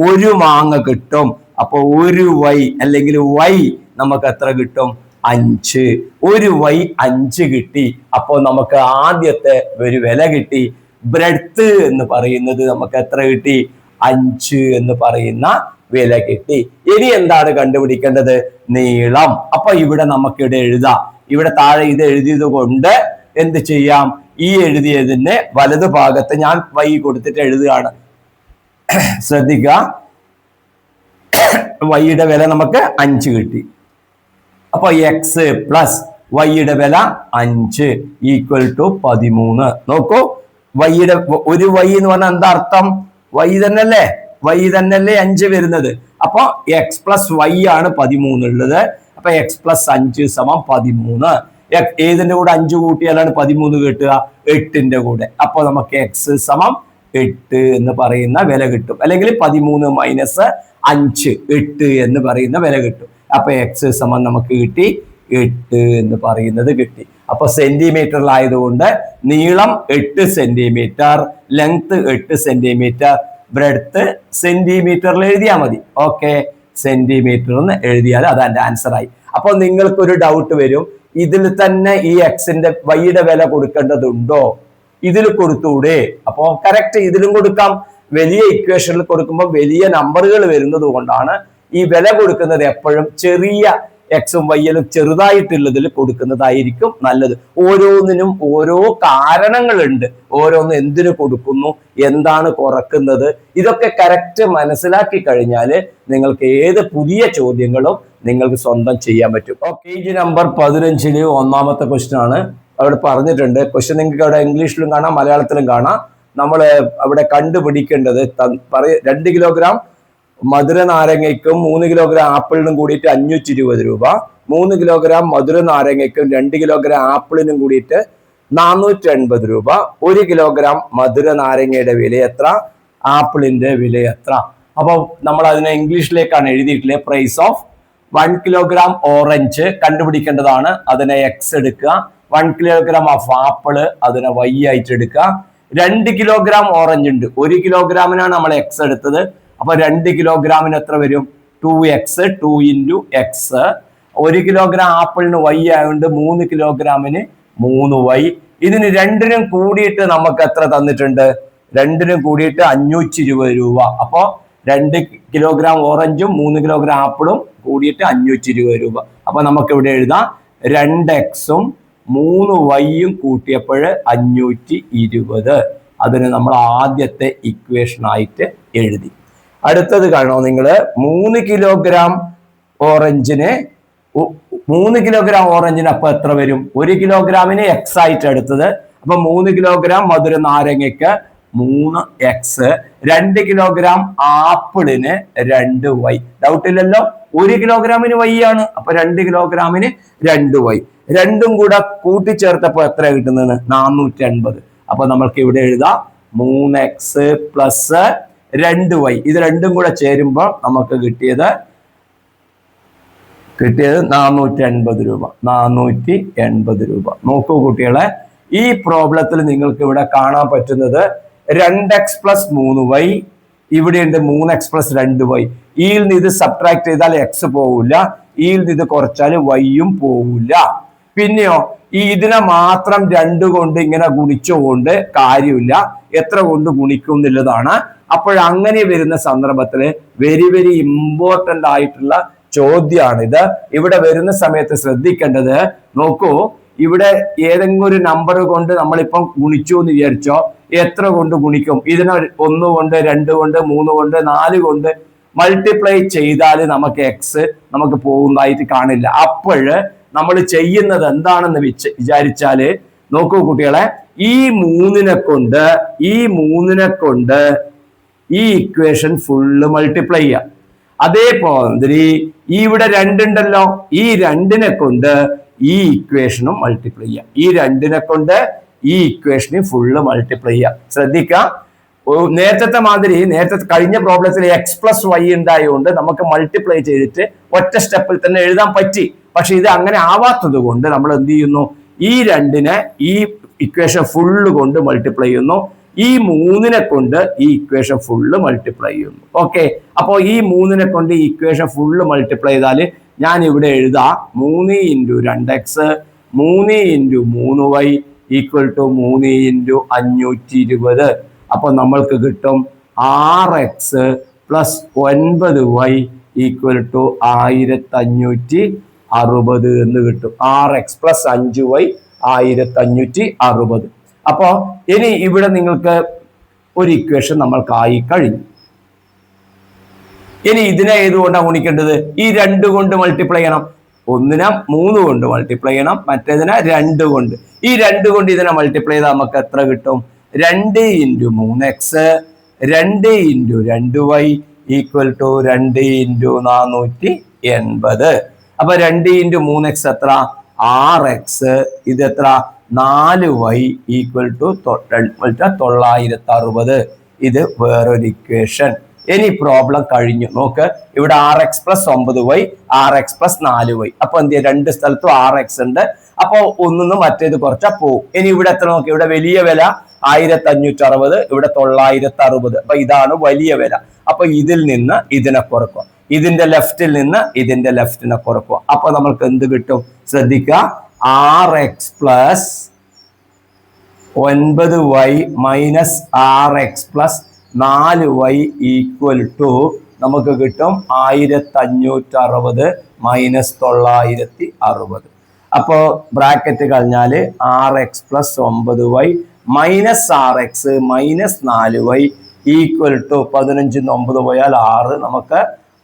1 മാങ്ങ കിട്ടും. അപ്പൊ 1y അല്ലെങ്കിൽ y നമുക്ക് എത്ര കിട്ടും? 5. 1y 5 കിട്ടി. അപ്പോൾ നമുക്ക് ആദ്യത്തെ ഒരു വില കിട്ടി. ബ്രെഡ്ത്ത് എന്ന് പറയുന്നത് നമുക്ക് എത്ര കിട്ടി? 5 എന്ന് പറയുന്ന വില കിട്ടി. ഇനി എന്താണ് കണ്ടുപിടിക്കേണ്ടത്? നീളം. അപ്പൊ ഇവിടെ നമുക്കിവിടെ എഴുതാം. ഇവിടെ താഴെ ഇത് എഴുതിയത് കൊണ്ട് എന്ത് ചെയ്യാം? ഈ എഴുതിയതിന്റെ വലതു ഭാഗത്ത് ഞാൻ y കൊടുത്തിട്ട് എഴുതുകയാണ്. ശ്രദ്ധിക്കുക, വൈയുടെ വില നമുക്ക് 5 കിട്ടി. അപ്പൊ x + വൈയുടെ വില 5 = 13. നോക്കൂ, വൈയുടെ ഒരു y എന്ന് പറഞ്ഞാൽ എന്താ അർത്ഥം? y തന്നെയല്ലേ, വൈ തന്നെയല്ലേ 5 വരുന്നത്. അപ്പൊ എക്സ് പ്ലസ് വൈ ആണ് 13 ഉള്ളത്. അപ്പൊ എക്സ് പ്ലസ് 5 സമം 13. ഏതിന്റെ കൂടെ 5 കൂട്ടിയാലാണ് 13 കിട്ടുക? 8ന്റെ കൂടെ. അപ്പൊ നമുക്ക് എക്സ് സമം 8 എന്ന് പറയുന്ന വില കിട്ടും. അല്ലെങ്കിൽ 13 മൈനസ് 5 8 എന്ന് പറയുന്ന വില കിട്ടും. അപ്പൊ എക്സ് സമം നമുക്ക് കിട്ടി 8 എന്ന് പറയുന്നത് കിട്ടി. അപ്പൊ സെന്റിമീറ്ററിലായതുകൊണ്ട് നീളം 8 സെന്റിമീറ്റർ, ലെങ്ത് 8 സെന്റിമീറ്റർ, ബ്രെഡ്ത്ത് സെന്റിമീറ്ററിൽ എഴുതിയാൽ മതി. ഓക്കെ, സെന്റിമീറ്റർ എന്ന് എഴുതിയാൽ അത് അതിന്റെ ആൻസർ ആയി. അപ്പൊ നിങ്ങൾക്കൊരു ഡൗട്ട് വരും, ഇതിൽ തന്നെ ഈ എക്സിന്റെ വൈയുടെ വില കൊടുക്കേണ്ടതുണ്ടോ? ഇതിൽ കൊടുത്തൂടെ? അപ്പോ കറക്റ്റ് ഇതിലും കൊടുക്കാം. വലിയ ഇക്വേഷനിൽ കൊടുക്കുമ്പോൾ വലിയ നമ്പറുകൾ വരുന്നത് കൊണ്ടാണ് ഈ വില കൊടുക്കുന്നത് എപ്പോഴും ചെറിയ എക്സും വൈയിലും ചെറുതായിട്ടുള്ളതിൽ കൊടുക്കുന്നതായിരിക്കും നല്ലത്. ഓരോന്നിനും ഓരോ കാരണങ്ങളുണ്ട്. ഓരോന്ന് എന്തിനു കൊടുക്കുന്നു, എന്താണ് കുറക്കുന്നത്, ഇതൊക്കെ കറക്റ്റ് മനസ്സിലാക്കി കഴിഞ്ഞാൽ നിങ്ങൾക്ക് ഏത് പുതിയ ചോദ്യങ്ങളും നിങ്ങൾക്ക് സ്വന്തം ചെയ്യാൻ പറ്റും. പേജ് നമ്പർ 15 ഒന്നാമത്തെ ക്വസ്റ്റ്യൻ ആണ്. അവിടെ പറഞ്ഞിട്ടുണ്ട്. ക്വസ്റ്റ്യൻ നിങ്ങൾക്ക് അവിടെ ഇംഗ്ലീഷിലും കാണാം, മലയാളത്തിലും കാണാം. നമ്മൾ അവിടെ കണ്ടുപിടിക്കേണ്ടത് 2 കിലോഗ്രാം മധുര നാരങ്ങയ്ക്കും 3 കിലോഗ്രാം ആപ്പിളിനും കൂടിയിട്ട് 520 രൂപ, 3 കിലോഗ്രാം മധുര നാരങ്ങയ്ക്കും 2 കിലോഗ്രാം ആപ്പിളിനും കൂടിയിട്ട് 480 രൂപ. 1 കിലോഗ്രാം മധുര നാരങ്ങയുടെ വില എത്ര, ആപ്പിളിന്റെ വില എത്ര? അപ്പൊ നമ്മൾ അതിനെ ഇംഗ്ലീഷിലേക്കാണ് എഴുതിയിട്ടുള്ളത്. പ്രൈസ് ഓഫ് 1 കിലോഗ്രാം ഓറഞ്ച് കണ്ടുപിടിക്കേണ്ടതാണ്. അതിനെ എക്സ് എടുക്കുക. 1 കിലോഗ്രാം ഓഫ് ആപ്പിള് അതിനെ വൈ ആയിട്ട് എടുക്കുക. 2 കിലോഗ്രാം ഓറഞ്ച് ഉണ്ട്. 1 കിലോഗ്രാമിനാണ് നമ്മൾ എക്സ് എടുത്തത്. അപ്പൊ 2 കിലോഗ്രാമിന് എത്ര വരും? 2x, 2 into x. 1 kilogram ആപ്പിളിന് Y ആയതുകൊണ്ട് 3 കിലോഗ്രാമിന് 3y. ഇതിന് രണ്ടിനും കൂടിയിട്ട് നമുക്ക് എത്ര തന്നിട്ടുണ്ട്? രണ്ടിനും കൂടിയിട്ട് 520 രൂപ. അപ്പോ 2 കിലോഗ്രാം ഓറഞ്ചും 3 കിലോഗ്രാം ആപ്പിളും കൂടിയിട്ട് 520 രൂപ. അപ്പൊ നമുക്ക് ഇവിടെ എഴുതാം 2x-ഉം 3y-യും കൂട്ടിയപ്പോൾ 520. അതിന് നമ്മൾ ആദ്യത്തെ ഇക്വേഷൻ ആയിട്ട് എഴുതി. അടുത്തത് കാണോ നിങ്ങള്? 3 കിലോഗ്രാം ഓറഞ്ചിന് 3 കിലോഗ്രാം ഓറഞ്ചിന് അപ്പൊ എത്ര വരും? 1 കിലോഗ്രാമിന് എക്സ് ആയിട്ട് എടുത്തത്. അപ്പൊ 3 കിലോഗ്രാം മധുര നാരങ്ങയ്ക്ക് 3x, 2 കിലോഗ്രാം ആപ്പിളിന് 2y. ഡൗട്ട് ഇല്ലല്ലോ? 1 കിലോഗ്രാമിന് y ആണ്. അപ്പൊ 2 കിലോഗ്രാമിന് 2y. രണ്ടും കൂടെ കൂട്ടിച്ചേർത്തപ്പോ എത്ര കിട്ടുന്നത്? 480. അപ്പൊ നമ്മൾക്ക് ഇവിടെ എഴുതാം 3x പ്ലസ് 2y. ഇത് രണ്ടും കൂടെ ചേരുമ്പോൾ നമുക്ക് കിട്ടിയത് 480 രൂപ. 480 രൂപ. നോക്കൂ കുട്ടികളെ, ഈ പ്രോബ്ലത്തിൽ നിങ്ങൾക്ക് ഇവിടെ കാണാൻ പറ്റുന്നത് 2x പ്ലസ് 3y, ഇവിടെയുണ്ട് 3x പ്ലസ് 2y. ഈയിൽ നിന്ന് ഇത് സബ്ട്രാക്ട് ചെയ്താൽ എക്സ് പോവില്ല, ഈയിൽ നിന്ന് ഇത് കുറച്ചാൽ വൈയും പോവില്ല. പിന്നെയോ ഇതിനെ മാത്രം 2 കൊണ്ട് ഇങ്ങനെ ഗുണിച്ചുകൊണ്ട് കാര്യമില്ല, എത്ര കൊണ്ട് ഗുണിക്കും എന്നുള്ളതാണ്. അപ്പോഴങ്ങനെ വരുന്ന സന്ദർഭത്തിൽ വെരി വെരി ഇമ്പോർട്ടന്റ് ആയിട്ടുള്ള ചോദ്യമാണിത്. ഇവിടെ വരുന്ന സമയത്ത് ശ്രദ്ധിക്കേണ്ടത്, നോക്കൂ, ഇവിടെ ഏതെങ്കിലും ഒരു നമ്പർ കൊണ്ട് നമ്മളിപ്പം ഗുണിച്ചു എന്ന് വിചാരിച്ചോ, എത്ര കൊണ്ട് ഗുണിക്കും? ഇതിനെ 1 കൊണ്ട് 2 കൊണ്ട് 3 കൊണ്ട് 4 കൊണ്ട് മൾട്ടിപ്ലൈ ചെയ്താൽ നമുക്ക് എക്സ് നമുക്ക് പോകുന്നതായിട്ട് കാണില്ല. അപ്പോഴ് നമ്മൾ ചെയ്യുന്നത് എന്താണെന്ന് വിചാരിച്ചാല്, നോക്കൂ കുട്ടികളെ, ഈ മൂന്നിനെ കൊണ്ട് ഈ ഇക്വേഷൻ ഫുള്ള് മൾട്ടിപ്ലൈ ചെയ്യാം. അതേപോലെ ഇവിടെ 2 ഉണ്ടല്ലോ, ഈ 2നെ കൊണ്ട് ഈ ഇക്വേഷനും മൾട്ടിപ്ലൈ ചെയ്യാം. ഈ 2നെ കൊണ്ട് ഈ ഇക്വേഷന് ഫുള്ള് മൾട്ടിപ്ലൈ ചെയ്യാം. ശ്രദ്ധിക്കാം, നേരത്തെ മാതിരി നേരത്തെ കഴിഞ്ഞ പ്രോബ്ലത്തിൽ എക്സ് പ്ലസ് വൈ ഉണ്ടായതുകൊണ്ട് നമുക്ക് മൾട്ടിപ്ലൈ ചെയ്തിട്ട് ഒറ്റ സ്റ്റെപ്പിൽ തന്നെ എഴുതാൻ പറ്റി. പക്ഷെ ഇത് അങ്ങനെ ആവാത്തത് കൊണ്ട് നമ്മൾ എന്ത് ചെയ്യുന്നു? ഈ 2നെ ഈ ഇക്വേഷൻ ഫുള്ള് കൊണ്ട് മൾട്ടിപ്ലൈ ചെയ്യുന്നു, ഈ 3നെ കൊണ്ട് ഈ ഇക്വേഷൻ ഫുള്ള് മൾട്ടിപ്ലൈ ചെയ്യുന്നു. ഓക്കെ, അപ്പോൾ ഈ 3നെ കൊണ്ട് ഈ ഇക്വേഷൻ ഫുള്ള് മൾട്ടിപ്ലൈ ചെയ്താൽ ഞാൻ ഇവിടെ എഴുതാം 3 into 2x 3 into 3y equal to 3 into 520. അപ്പൊ നമ്മൾക്ക് കിട്ടും 6x plus 9y equal to 1560 എന്ന് കിട്ടും. 6x plus 5y 1560. അപ്പോ ഇനി ഇവിടെ നിങ്ങൾക്ക് ഒരു ഇക്വേഷൻ നമ്മൾക്കായി കഴിഞ്ഞു. ഇനി ഇതിനെ ഏതുകൊണ്ടാണ് ഗുണിക്കേണ്ടത്? ഈ 2 കൊണ്ട് മൾട്ടിപ്ലൈ ചെയ്യണം. ഒന്നിനെ 3 കൊണ്ട് മൾട്ടിപ്ലൈ ചെയ്യണം, മറ്റേതിനെ 2 കൊണ്ട്. ഈ 2 കൊണ്ട് ഇതിനെ മൾട്ടിപ്ലൈ ചെയ്താൽ നമുക്ക് എത്ര കിട്ടും? 2 into 3x 2 into 2y equal to 2 ഇൻറ്റു 480. അപ്പൊ 2 ഇൻറ്റു 3x എത്ര? 6x. ഇത് എത്ര? 4y equal to 960. ഇത് വേറൊരു ഇക്വേഷൻ. ഇനി പ്രോബ്ലം കഴിഞ്ഞു. നോക്ക്, ഇവിടെ 6x plus 9y, 6x plus 4y. അപ്പൊ എന്ത് ചെയ്യാം? രണ്ട് സ്ഥലത്തും 6x ഉണ്ട്. അപ്പൊ ഒന്നിന്ന് മറ്റേത് കുറച്ചാൽ പോവും. ഇനി ഇവിടെ എത്ര നോക്കി? ഇവിടെ വലിയ വില 1560, ഇവിടെ 960. അപ്പൊ ഇതാണ് വലിയ വില. അപ്പൊ ഇതിൽ നിന്ന് ഇതിനെ കുറക്കുക, ഇതിന്റെ ലെഫ്റ്റിൽ നിന്ന് ഇതിന്റെ ലെഫ്റ്റിനെ കുറക്കുക. അപ്പൊ നമ്മൾക്ക് എന്ത് കിട്ടും? ശ്രദ്ധിക്കുക, 6x plus 9y minus 6x plus 4y equal to നമുക്ക് കിട്ടും 1560 മൈനസ് 960. അപ്പോ ബ്രാക്കറ്റ് കഴിഞ്ഞാൽ 6x plus 9y minus 6x minus 4y equal to 15 9 പോയാൽ 6, നമുക്ക്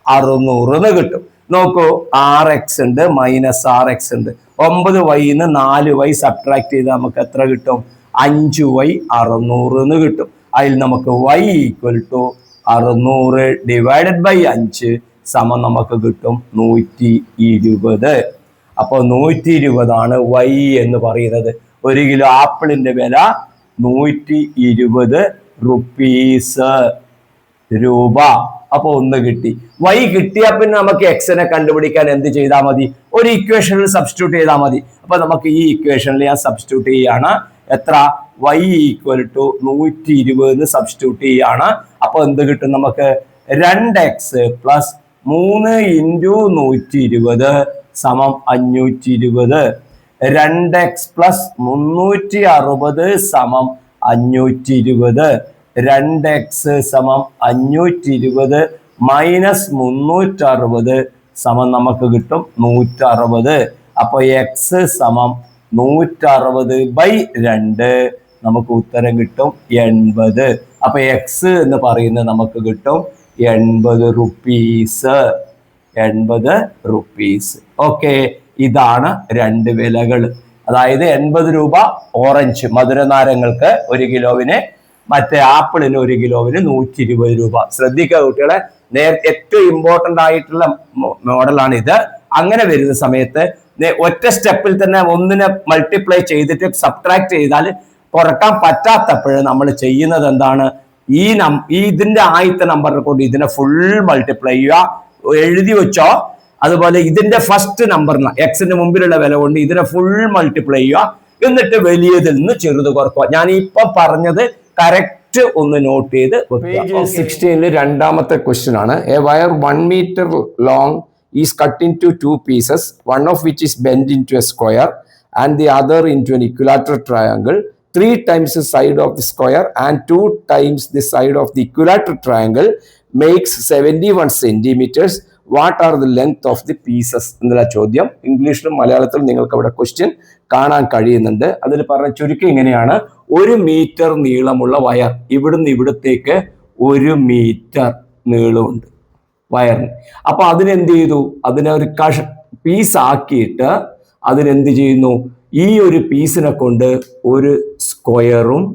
600 കിട്ടും. നോക്കൂ, 6x ഉണ്ട് മൈനസ് 6x ഉണ്ട്. 9y 4y സബ്ട്രാക്ട് ചെയ്താൽ നമുക്ക് എത്ര കിട്ടും? 5y 600 കിട്ടും. അതിൽ നമുക്ക് y equal to 600 divided by 5 സമം നമുക്ക് കിട്ടും 120. അപ്പോൾ 120 y എന്ന് പറയുന്നത്. 1 കിലോ ആപ്പിളിന്റെ വില 120 റുപ്പീസ്, രൂപ. അപ്പൊ 1 കിട്ടി. y കിട്ടിയ പിന്നെ നമുക്ക് എക്സിനെ കണ്ടുപിടിക്കാൻ എന്ത് ചെയ്താൽ മതി? ഒരു ഇക്വേഷനിൽ സബ്സ്റ്റിറ്റ്യൂട്ട് ചെയ്താൽ മതി. അപ്പൊ നമുക്ക് ഈ ഇക്വേഷനിൽ ഞാൻ സബ്സ്റ്റിറ്റ്യൂട്ട് ചെയ്യാണ്. എത്ര? y ഈക്വൽ ടു 120 സബ്സ്റ്റിറ്റ്യൂട്ട് ചെയ്യാണ്. അപ്പൊ എന്ത് കിട്ടും നമുക്ക്? 2x പ്ലസ് 3 ഇൻറ്റു 120 സമം 520. 2x പ്ലസ് 360 സമം 520. 2x സമം 520 മൈനസ് 360 സമം നമുക്ക് കിട്ടും 160. അപ്പൊ x സമം 160 ബൈ 2 നമുക്ക് ഉത്തരം കിട്ടും 80. അപ്പൊ x എന്ന് പറയുന്നത് നമുക്ക് കിട്ടും 80 റുപ്പീസ്. 80 റുപ്പീസ്. ഓക്കെ, ഇതാണ് രണ്ട് വിലകൾ. അതായത് 80 രൂപ ഓറഞ്ച് മധുരനാരങ്ങൾക്ക് 1 കിലോവിന്, മറ്റേ ആപ്പിളിന് 1 കിലോവിന് 120 രൂപ. ശ്രദ്ധിക്കുക കുട്ടികളെ, ഏറ്റവും ഇമ്പോർട്ടന്റ് ആയിട്ടുള്ള മോഡലാണ് ഇത്. അങ്ങനെ വരുന്ന സമയത്ത് ഒറ്റ സ്റ്റെപ്പിൽ തന്നെ ഒന്നിനെ മൾട്ടിപ്ലൈ ചെയ്തിട്ട് സബ്ട്രാക്ട് ചെയ്താൽ കുറക്കാൻ പറ്റാത്തപ്പോഴ് നമ്മൾ ചെയ്യുന്നത് എന്താണ്? ഇതിന്റെ ആദ്യത്തെ നമ്പറിനെ കൊണ്ട് ഇതിനെ ഫുൾ മൾട്ടിപ്ലൈ ചെയ്യുക, എഴുതി വെച്ചോ. അതുപോലെ ഇതിന്റെ ഫസ്റ്റ് നമ്പറിന് എക്സിന്റെ മുമ്പിലുള്ള വില കൊണ്ട് ഇതിനെ ഫുൾ മൾട്ടിപ്ലൈ ചെയ്യുക. എന്നിട്ട് വലിയതിൽ നിന്ന് ചെറുത് കുറക്കുക. ഞാൻ ഇപ്പൊ പറഞ്ഞത് കറക്റ്റ് ഒന്ന് നോട്ട് ചെയ്ത്. പേജ് 16 രണ്ടാമത്തെ ക്വസ്റ്റ്യൻ ആണ്. A wire 1 meter long is cut into 2 pieces, one of which is bent into a square and the other into an equilateral triangle. 3 times the side of the square and 2 times the side of the equilateral triangle makes 71 centimeters. What are the length of the pieces എന്നുള്ള ചോദ്യം ഇംഗ്ലീഷിലും മലയാളത്തിലും നിങ്ങൾക്ക് അവിടെ question കാണാൻ കഴിയുന്നുണ്ട്. അതിൽ പറഞ്ഞ ചുരുക്കം ഇങ്ങനെയാണ്: 1 മീറ്റർ നീളമുള്ള വയർ, ഇവിടുന്ന് ഇവിടത്തേക്ക് 1 മീറ്റർ നീളമുണ്ട് വയറിന്. അപ്പൊ അതിനെന്ത് ചെയ്തു? അതിനെ ഒരു പീസ് ആക്കിയിട്ട് അതിനെന്ത് ചെയ്യുന്നു? ഈ ഒരു പീസിനെ കൊണ്ട് ഒരു സ്ക്വയറും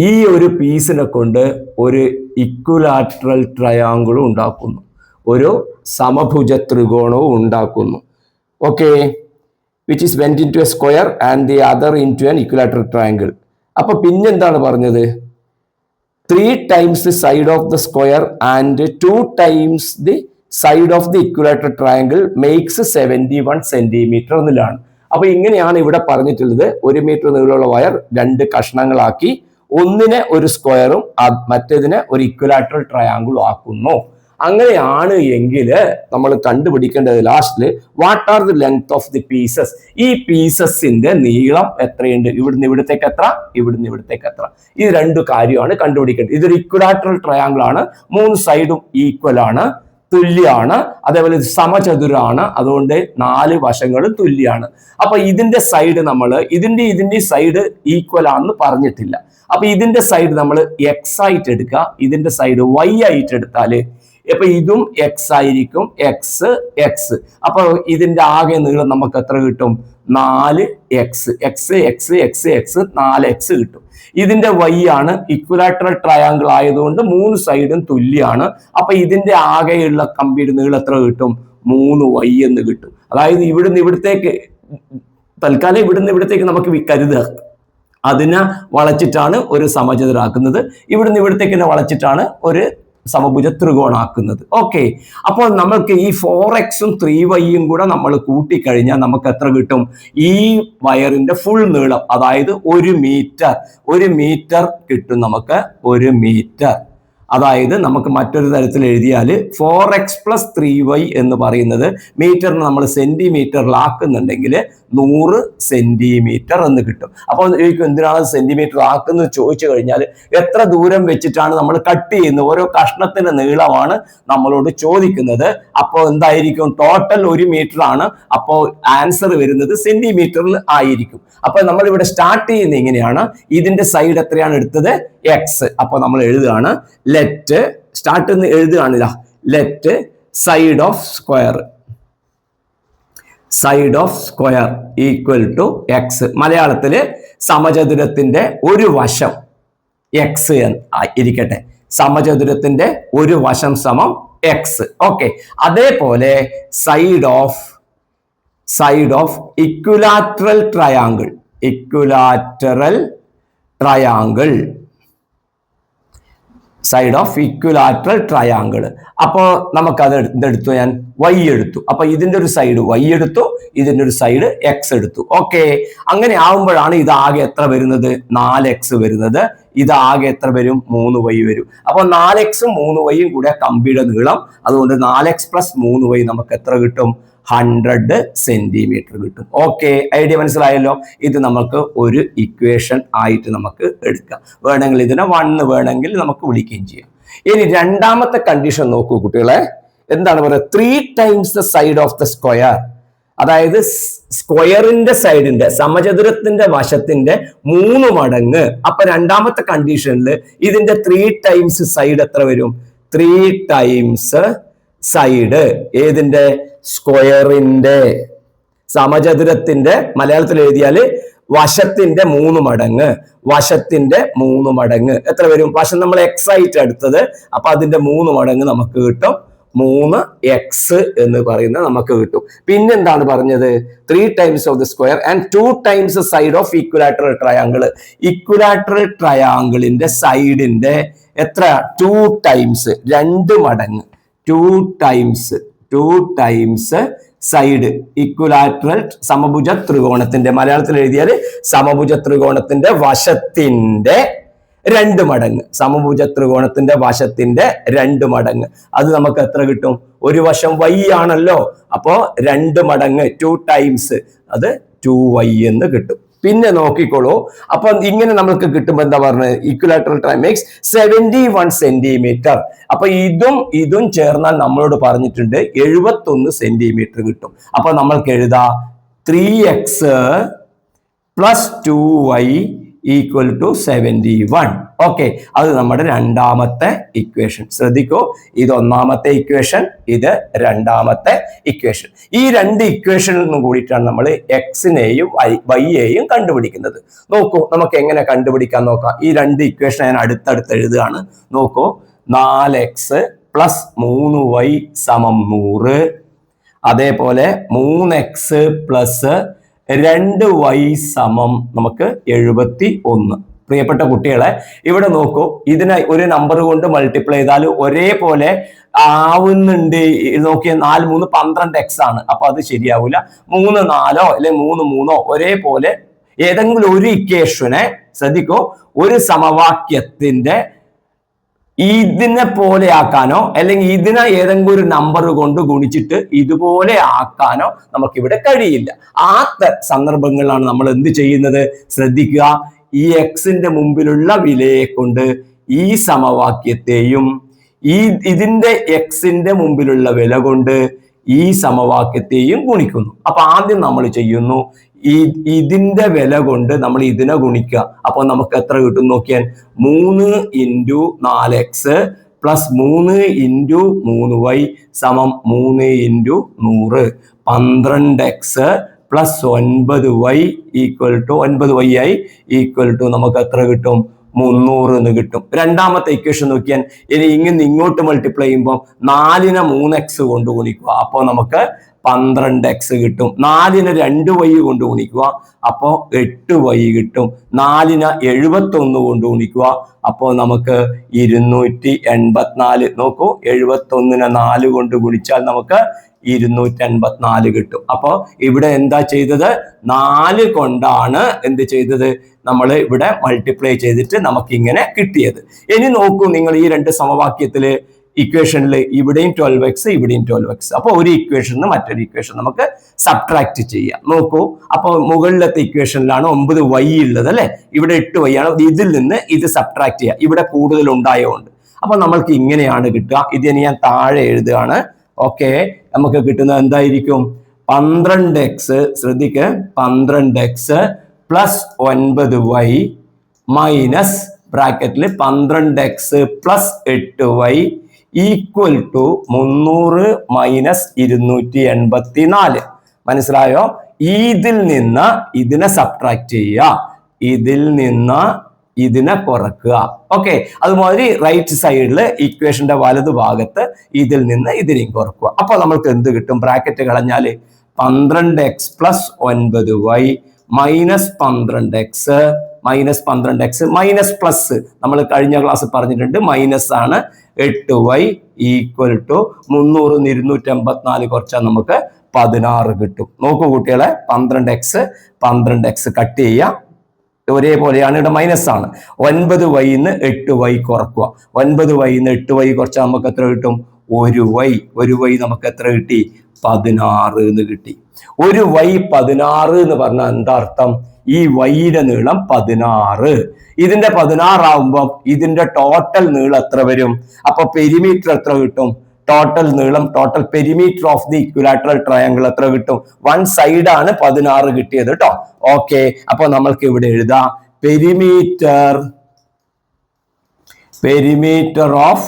ഈ ഒരു പീസിനെ കൊണ്ട് ഒരു ഇക്വിലാറ്ററൽ ട്രയാങ്കിളും ഉണ്ടാക്കുന്നു, ഒരു സമഭുജ ത്രികോണവും ഉണ്ടാക്കുന്നു. Okay, which is bend into a square and the other into an equilateral triangle. അപ്പൊ പിന്നെന്താണ് പറഞ്ഞത്? 3 times the side of the square and 2 times the side of the equilateral triangle makes 71 centimeter എന്നുള്ളതാണ്. അപ്പൊ ഇങ്ങനെയാണ് ഇവിടെ പറഞ്ഞിട്ടുള്ളത്. 1 metre നീളമുള്ള wire 2 കഷ്ണങ്ങളാക്കി ഒന്നിനെ ഒരു സ്ക്വയറും മറ്റേതിനെ ഒരു ഇക്വിലാറ്ററൽ ട്രയാങ്കിളും ആക്കുന്നു. അങ്ങനെയാണ് എങ്കിൽ നമ്മൾ കണ്ടുപിടിക്കേണ്ടത് ലാസ്റ്റില് what are the length of the pieces. ഈ പീസസിന്റെ നീളം എത്രയുണ്ട്? ഇവിടുന്ന് ഇവിടത്തേക്ക് എത്ര, ഇവിടുന്ന് ഇവിടത്തേക്ക് എത്ര. ഈ 2 കാര്യമാണ് കണ്ടുപിടിക്കേണ്ടത്. ഇതൊരു ഇക്വിലാറ്ററൽ ട്രയാങ്കിൾ ആണ്. 3 സൈഡും ഈക്വൽ ആണ്, തുല്യമാണ്. അതേപോലെ ഇത് സമചതുരാണ്, അതുകൊണ്ട് 4 വശങ്ങളും തുല്യമാണ്. അപ്പൊ ഇതിന്റെ സൈഡ് നമ്മൾ ഇതിന്റെ സൈഡ് ഈക്വൽ ആണെന്ന് പറഞ്ഞിട്ടില്ല. അപ്പൊ ഇതിന്റെ സൈഡ് നമ്മൾ എക്സ് ആയിട്ട് എടുക്കുക, ഇതിന്റെ സൈഡ് വൈ ആയിട്ട് എടുത്താല് അപ്പൊ ഇതും എക്സ് ആയിരിക്കും, എക്സ് എക്സ്. അപ്പൊ ഇതിന്റെ ആകെ നീളം നമുക്ക് എത്ര കിട്ടും? 4x, x 4x കിട്ടും. ഇതിന്റെ y ആണ് ഇക്വലാറ്ററൽ ട്രയാങ്കിൾ ആയതുകൊണ്ട് 3 സൈഡും തുല്യമാണ്. അപ്പൊ ഇതിന്റെ ആകെയുള്ള കമ്പിയുടെ നീളം എത്ര കിട്ടും? 3y എന്ന് കിട്ടും. അതായത് ഇവിടുന്ന് ഇവിടത്തേക്ക്, തൽക്കാലം ഇവിടുന്ന് ഇവിടത്തേക്ക് നമുക്ക് കരുതുക, അതിനെ വളച്ചിട്ടാണ് ഒരു സമചതുരാക്കുന്നത്. ഇവിടുന്ന് ഇവിടത്തേക്ക് തന്നെ വളച്ചിട്ടാണ് ഒരു സമഭുജ ത്രികോണാക്കുന്നത്. ഓക്കെ, അപ്പോൾ നമ്മൾക്ക് ഈ 4x-ഉം 3y-യും കൂടെ നമ്മൾ കൂട്ടിക്കഴിഞ്ഞാൽ നമുക്ക് എത്ര കിട്ടും? ഈ വയറിന്റെ ഫുൾ നീളം, അതായത് 1 മീറ്റർ കിട്ടും നമുക്ക്. 1 മീറ്റർ. അതായത് നമുക്ക് മറ്റൊരു തരത്തിൽ എഴുതിയാൽ 4x + 3y എന്ന് പറയുന്നത് മീറ്ററിന് നമ്മൾ സെന്റിമീറ്ററിലാക്കുന്നുണ്ടെങ്കിൽ 100 സെന്റിമീറ്റർ എന്ന് കിട്ടും. അപ്പോൾ എന്തിനാണ് സെന്റിമീറ്റർ ആക്കുന്നത് ചോദിച്ചു കഴിഞ്ഞാൽ എത്ര ദൂരം വെച്ചിട്ടാണ് നമ്മൾ കട്ട് ചെയ്യുന്നത്, ഓരോ കഷ്ണത്തിന്റെ നീളമാണ് നമ്മളോട് ചോദിക്കുന്നത്. അപ്പോൾ എന്തായിരിക്കും? ടോട്ടൽ 1 മീറ്റർ ആണ്. അപ്പോൾ ആൻസർ വരുന്നത് സെന്റിമീറ്ററിൽ ആയിരിക്കും. അപ്പൊ നമ്മൾ ഇവിടെ സ്റ്റാർട്ട് ചെയ്യുന്നത് ഇങ്ങനെയാണ്. ഇതിന്റെ സൈഡ് എത്രയാണ് എടുത്തത്? x. അപ്പൊ നമ്മൾ എഴുതുകയാണ് ലെറ്റ് സ്റ്റാർട്ട് എന്ന് എഴുതുകയാണില്ല, let side of square equal to x. മലയാളത്തില് സമചതുരത്തിന്റെ ഒരു വശം x ഇരിക്കട്ടെ. സമചതുരത്തിന്റെ ഒരു വശം സമം x. ഓക്കെ, അതേപോലെ side of equilateral triangle side of equilateral triangle. അപ്പോൾ നമുക്കത് ഇതെടുത്തു, ഞാൻ y എടുത്തു. അപ്പൊ ഇതിന്റെ ഒരു സൈഡ് y എടുത്തു, ഇതിന്റെ ഒരു സൈഡ് x എടുത്തു. ഓക്കെ, അങ്ങനെ ആവുമ്പോഴാണ് ഇത് ആകെ എത്ര വരുന്നത്? 4x വരുന്നത്. ഇത് ആകെ എത്ര വരും? 3y വരും. അപ്പോൾ 4x-ഉം 3y-യും കൂടെ കമ്പിയുടെ നീളം. അതുകൊണ്ട് 4x + 3y നമുക്ക് എത്ര കിട്ടും? 100 സെന്റിമീറ്റർ കിട്ടും. ഓക്കെ, ഐഡിയ മനസ്സിലായല്ലോ. ഇത് നമുക്ക് ഒരു ഇക്വേഷൻ ആയിട്ട് നമുക്ക് എടുക്കാം. വേണമെങ്കിൽ ഇതിനെ 1 വേണമെങ്കിൽ നമുക്ക് വിളിക്കുകയും ചെയ്യാം. ഇനി രണ്ടാമത്തെ കണ്ടീഷൻ നോക്കൂ കുട്ടികളെ. എന്താണ് പറയുക? 3 times the side of the square. അതായത് സ്ക്വയറിന്റെ സൈഡിന്റെ, സമചതുരത്തിന്റെ വശത്തിന്റെ 3 മടങ്ങ്. അപ്പൊ രണ്ടാമത്തെ കണ്ടീഷനിൽ ഇതിന്റെ 3 times സൈഡ് എത്ര വരും? 3 times സൈഡ് ഏതിന്റെ? സ്ക്വയറിന്റെ, സമചതുരത്തിന്റെ. മലയാളത്തിൽ എഴുതിയാല് വശത്തിന്റെ 3 മടങ്ങ്. വശത്തിന്റെ 3 മടങ്ങ് എത്ര വരും? വശം നമ്മൾ x ആയിട്ട് എടുത്തത്. അപ്പൊ അതിന്റെ 3 മടങ്ങ് നമുക്ക് കിട്ടും. 3x എന്ന് പറയുന്നത് നമുക്ക് കിട്ടും. പിന്നെന്താണ് പറഞ്ഞത്? 3 times of the square and 2 times the side of equilateral triangle. Equilateral ട്രയാങ്കിളിന്റെ സൈഡിന്റെ എത്ര? 2 times, 2 മടങ്ങ്. 2 times സൈഡ് ഇക്വിലാറ്ററൽ സമഭുജ ത്രികോണത്തിന്റെ, മലയാളത്തിൽ എഴുതിയാൽ സമഭുജ ത്രികോണത്തിന്റെ വശത്തിന്റെ 2 മടങ്ങ്. സമഭുജ ത്രികോണത്തിന്റെ വശത്തിന്റെ 2 മടങ്ങ്. അത് നമുക്ക് എത്ര കിട്ടും? ഒരു വശം y ആണല്ലോ, അപ്പോ 2 മടങ്ങ് 2 times, അത് 2y എന്ന് കിട്ടും. പിന്നെ നോക്കിക്കോളൂ. അപ്പൊ ഇങ്ങനെ നമുക്ക് കിട്ടുമ്പോൾ എന്താ പറഞ്ഞത്? Equilateral triangle makes 71 centimetre. അപ്പൊ ഇതും ചേർന്നാൽ നമ്മളോട് പറഞ്ഞിട്ടുണ്ട് 71 സെന്റിമീറ്റർ കിട്ടും. അപ്പൊ നമ്മൾക്ക് എഴുതാം 3x + 2y equal to 71. Okay, അത് നമ്മുടെ രണ്ടാമത്തെ ഇക്വേഷൻ. ശ്രദ്ധിക്കൂ, ഇത് ഒന്നാമത്തെ ഇക്വേഷൻ, ഇത് രണ്ടാമത്തെ ഇക്വേഷൻ. ഈ 2 ഇക്വേഷനിൽ നിന്നും കൂടിയിട്ടാണ് നമ്മൾ എക്സിനെയും വൈയെയും കണ്ടുപിടിക്കുന്നത്. നോക്കൂ, നമുക്ക് എങ്ങനെ കണ്ടുപിടിക്കാൻ നോക്കാം. ഈ 2 ഇക്വേഷൻ ഞാൻ അടുത്തടുത്ത് എഴുതുകയാണ്. നോക്കൂ, 4x + 3y = 100. അതേപോലെ 3x + 2y = നമുക്ക് 71. പ്രിയപ്പെട്ട കുട്ടികളെ, ഇവിടെ നോക്കൂ, ഇതിനെ ഒരു നമ്പർ കൊണ്ട് മൾട്ടിപ്ലൈ ചെയ്താൽ ഒരേപോലെ ആവുന്നുണ്ട്. നോക്കിയ 4 3 12x ആണ്. അപ്പൊ അത് ശരിയാവില്ല. 3 4 അല്ലെങ്കിൽ 3 3 ഒരേപോലെ ഏതെങ്കിലും ഒരു ഇക്വേഷനെ, ശ്രദ്ധിക്കൂ, ഒരു സമവാക്യത്തിന്റെ ഇതിനെ പോലെ ആക്കാനോ അല്ലെങ്കിൽ ഇതിനെ ഏതെങ്കിലും ഒരു നമ്പർ കൊണ്ട് ഗുണിച്ചിട്ട് ഇതുപോലെ ആക്കാനോ നമുക്കിവിടെ കഴിയില്ല. ആ സന്ദർഭങ്ങളിലാണ് നമ്മൾ എന്ത് ചെയ്യുന്നത്? ശ്രദ്ധിക്കുക, ഈ എക്സിന്റെ മുമ്പിലുള്ള വിലയെ കൊണ്ട് ഈ സമവാക്യത്തെയും ഇതിന്റെ എക്സിന്റെ മുമ്പിലുള്ള വില കൊണ്ട് ഈ സമവാക്യത്തെയും ഗുണിക്കുന്നു. അപ്പൊ ആദ്യം നമ്മൾ ചെയ്യുന്നു, ഇതിന്റെ വില കൊണ്ട് നമ്മൾ ഇതിനെ ഗുണിക്കുക. അപ്പൊ നമുക്ക് എത്ര കിട്ടും നോക്കിയാൽ? 3 × 4x + 3 × 3y = 3 × 100. 12x plus 9y equal to 9y equal to നമുക്ക് എത്ര കിട്ടും? 300 എന്ന് കിട്ടും. രണ്ടാമത്തെ ഇക്വേഷൻ നോക്കിയാൽ ഇനി ഇങ്ങനെ ഇങ്ങോട്ട് മൾട്ടിപ്ലൈ ചെയ്യുമ്പോൾ 4നെ 3x കൊണ്ട് ഗുണിക്കുക, അപ്പോൾ നമുക്ക് 12x കിട്ടും. 4നെ 2y കൊണ്ട് ഗുണിക്കുക, അപ്പോൾ 8y കിട്ടും. 4നെ 71 കൊണ്ട് ഗുണിക്കുക, അപ്പോൾ നമുക്ക് 284. നോക്കൂ, 71നെ 4 കൊണ്ട് ഗുണിച്ചാൽ നമുക്ക് 284 കിട്ടും. അപ്പോൾ ഇവിടെ എന്താ ചെയ്തത്? 4 കൊണ്ടാണ് എന്ത് ചെയ്തത്? നമ്മൾ ഇവിടെ മൾട്ടിപ്ലൈ ചെയ്തിട്ട് നമുക്ക് ഇങ്ങനെ കിട്ടിയത്. ഇനി നോക്കൂ നിങ്ങൾ ഈ രണ്ട് സമവാക്യത്തില് ഇക്വേഷനിൽ ഇവിടെയും 12x ഇവിടെയും 12x. അപ്പോൾ ഒരു ഇക്വേഷൻ മറ്റൊരു ഇക്വേഷൻ നമുക്ക് സബ്ട്രാക്ട് ചെയ്യാം. നോക്കൂ, അപ്പോൾ മുകളിലത്തെ ഇക്വേഷനിലാണ് 9y ഉള്ളത് അല്ലെ, ഇവിടെ 8y ആണ്. ഇതിൽ നിന്ന് ഇത് സബ്ട്രാക്ട് ചെയ്യാം, ഇവിടെ കൂടുതൽ ഉണ്ടായതുകൊണ്ട്. അപ്പൊ നമ്മൾക്ക് ഇങ്ങനെയാണ് കിട്ടുക. ഇതിന് ഞാൻ താഴെ എഴുതുകയാണ്. ഓക്കെ, നമുക്ക് കിട്ടുന്നത് എന്തായിരിക്കും? 12x, ശ്രദ്ധിക്ക്, 12x plus 9y minus ബ്രാക്കറ്റിൽ 12x plus 8y equal to 300 minus 284. മനസ്സിലായോ? ഇതിൽ നിന്ന് ഇതിനെ സബ്ട്രാക്ട് ചെയ്യുക, ഇതിൽ നിന്ന് ഇതിനെ കുറക്കുക. ഓക്കെ, അതുമാതിരി റൈറ്റ് സൈഡിൽ ഇക്വേഷന്റെ വലതു ഭാഗത്ത് ഇതിൽ നിന്ന് ഇതിനെയും കുറക്കുക. അപ്പൊ നമ്മൾക്ക് എന്ത് കിട്ടും? ബ്രാക്കറ്റ് കളഞ്ഞാല് 12x plus 9y minus 12x minus 12x minus plus നമ്മൾ കഴിഞ്ഞ ക്ലാസ് പറഞ്ഞിട്ടുണ്ട് മൈനസ് ആണ് 8y ഈക്വൽ ടു 300 284 കുറച്ചാൽ നമുക്ക് 16 കിട്ടും. നോക്കൂ കുട്ടികളെ, 12x കട്ട് ചെയ്യുക, ഒരേപോലെയാണ്, ഇവിടെ മൈനസ് ആണ്. 9y 8y കുറക്കുക, 9y 8y കുറച്ചാൽ നമുക്ക് എത്ര കിട്ടും? 1y നമുക്ക് എത്ര കിട്ടി? 16 എന്ന് കിട്ടി. 1y 16 എന്ന് പറഞ്ഞാൽ എന്താ അർത്ഥം? ഈ വൈയുടെ നീളം 16. ഇതിന്റെ 16 ആവുമ്പോൾ ഇതിന്റെ ടോട്ടൽ നീളം എത്ര വരും? അപ്പൊ പെരിമീറ്റർ എത്ര കിട്ടും? ടോട്ടൽ നീളം, total perimeter of the equilateral triangle എത്ര കിട്ടും? 1 സൈഡ് ആണ് 16 കിട്ടിയത് കേട്ടോ. ഓക്കെ, അപ്പൊ നമ്മൾക്ക് ഇവിടെ എഴുതാം പെരിമീറ്റർ ഓഫ്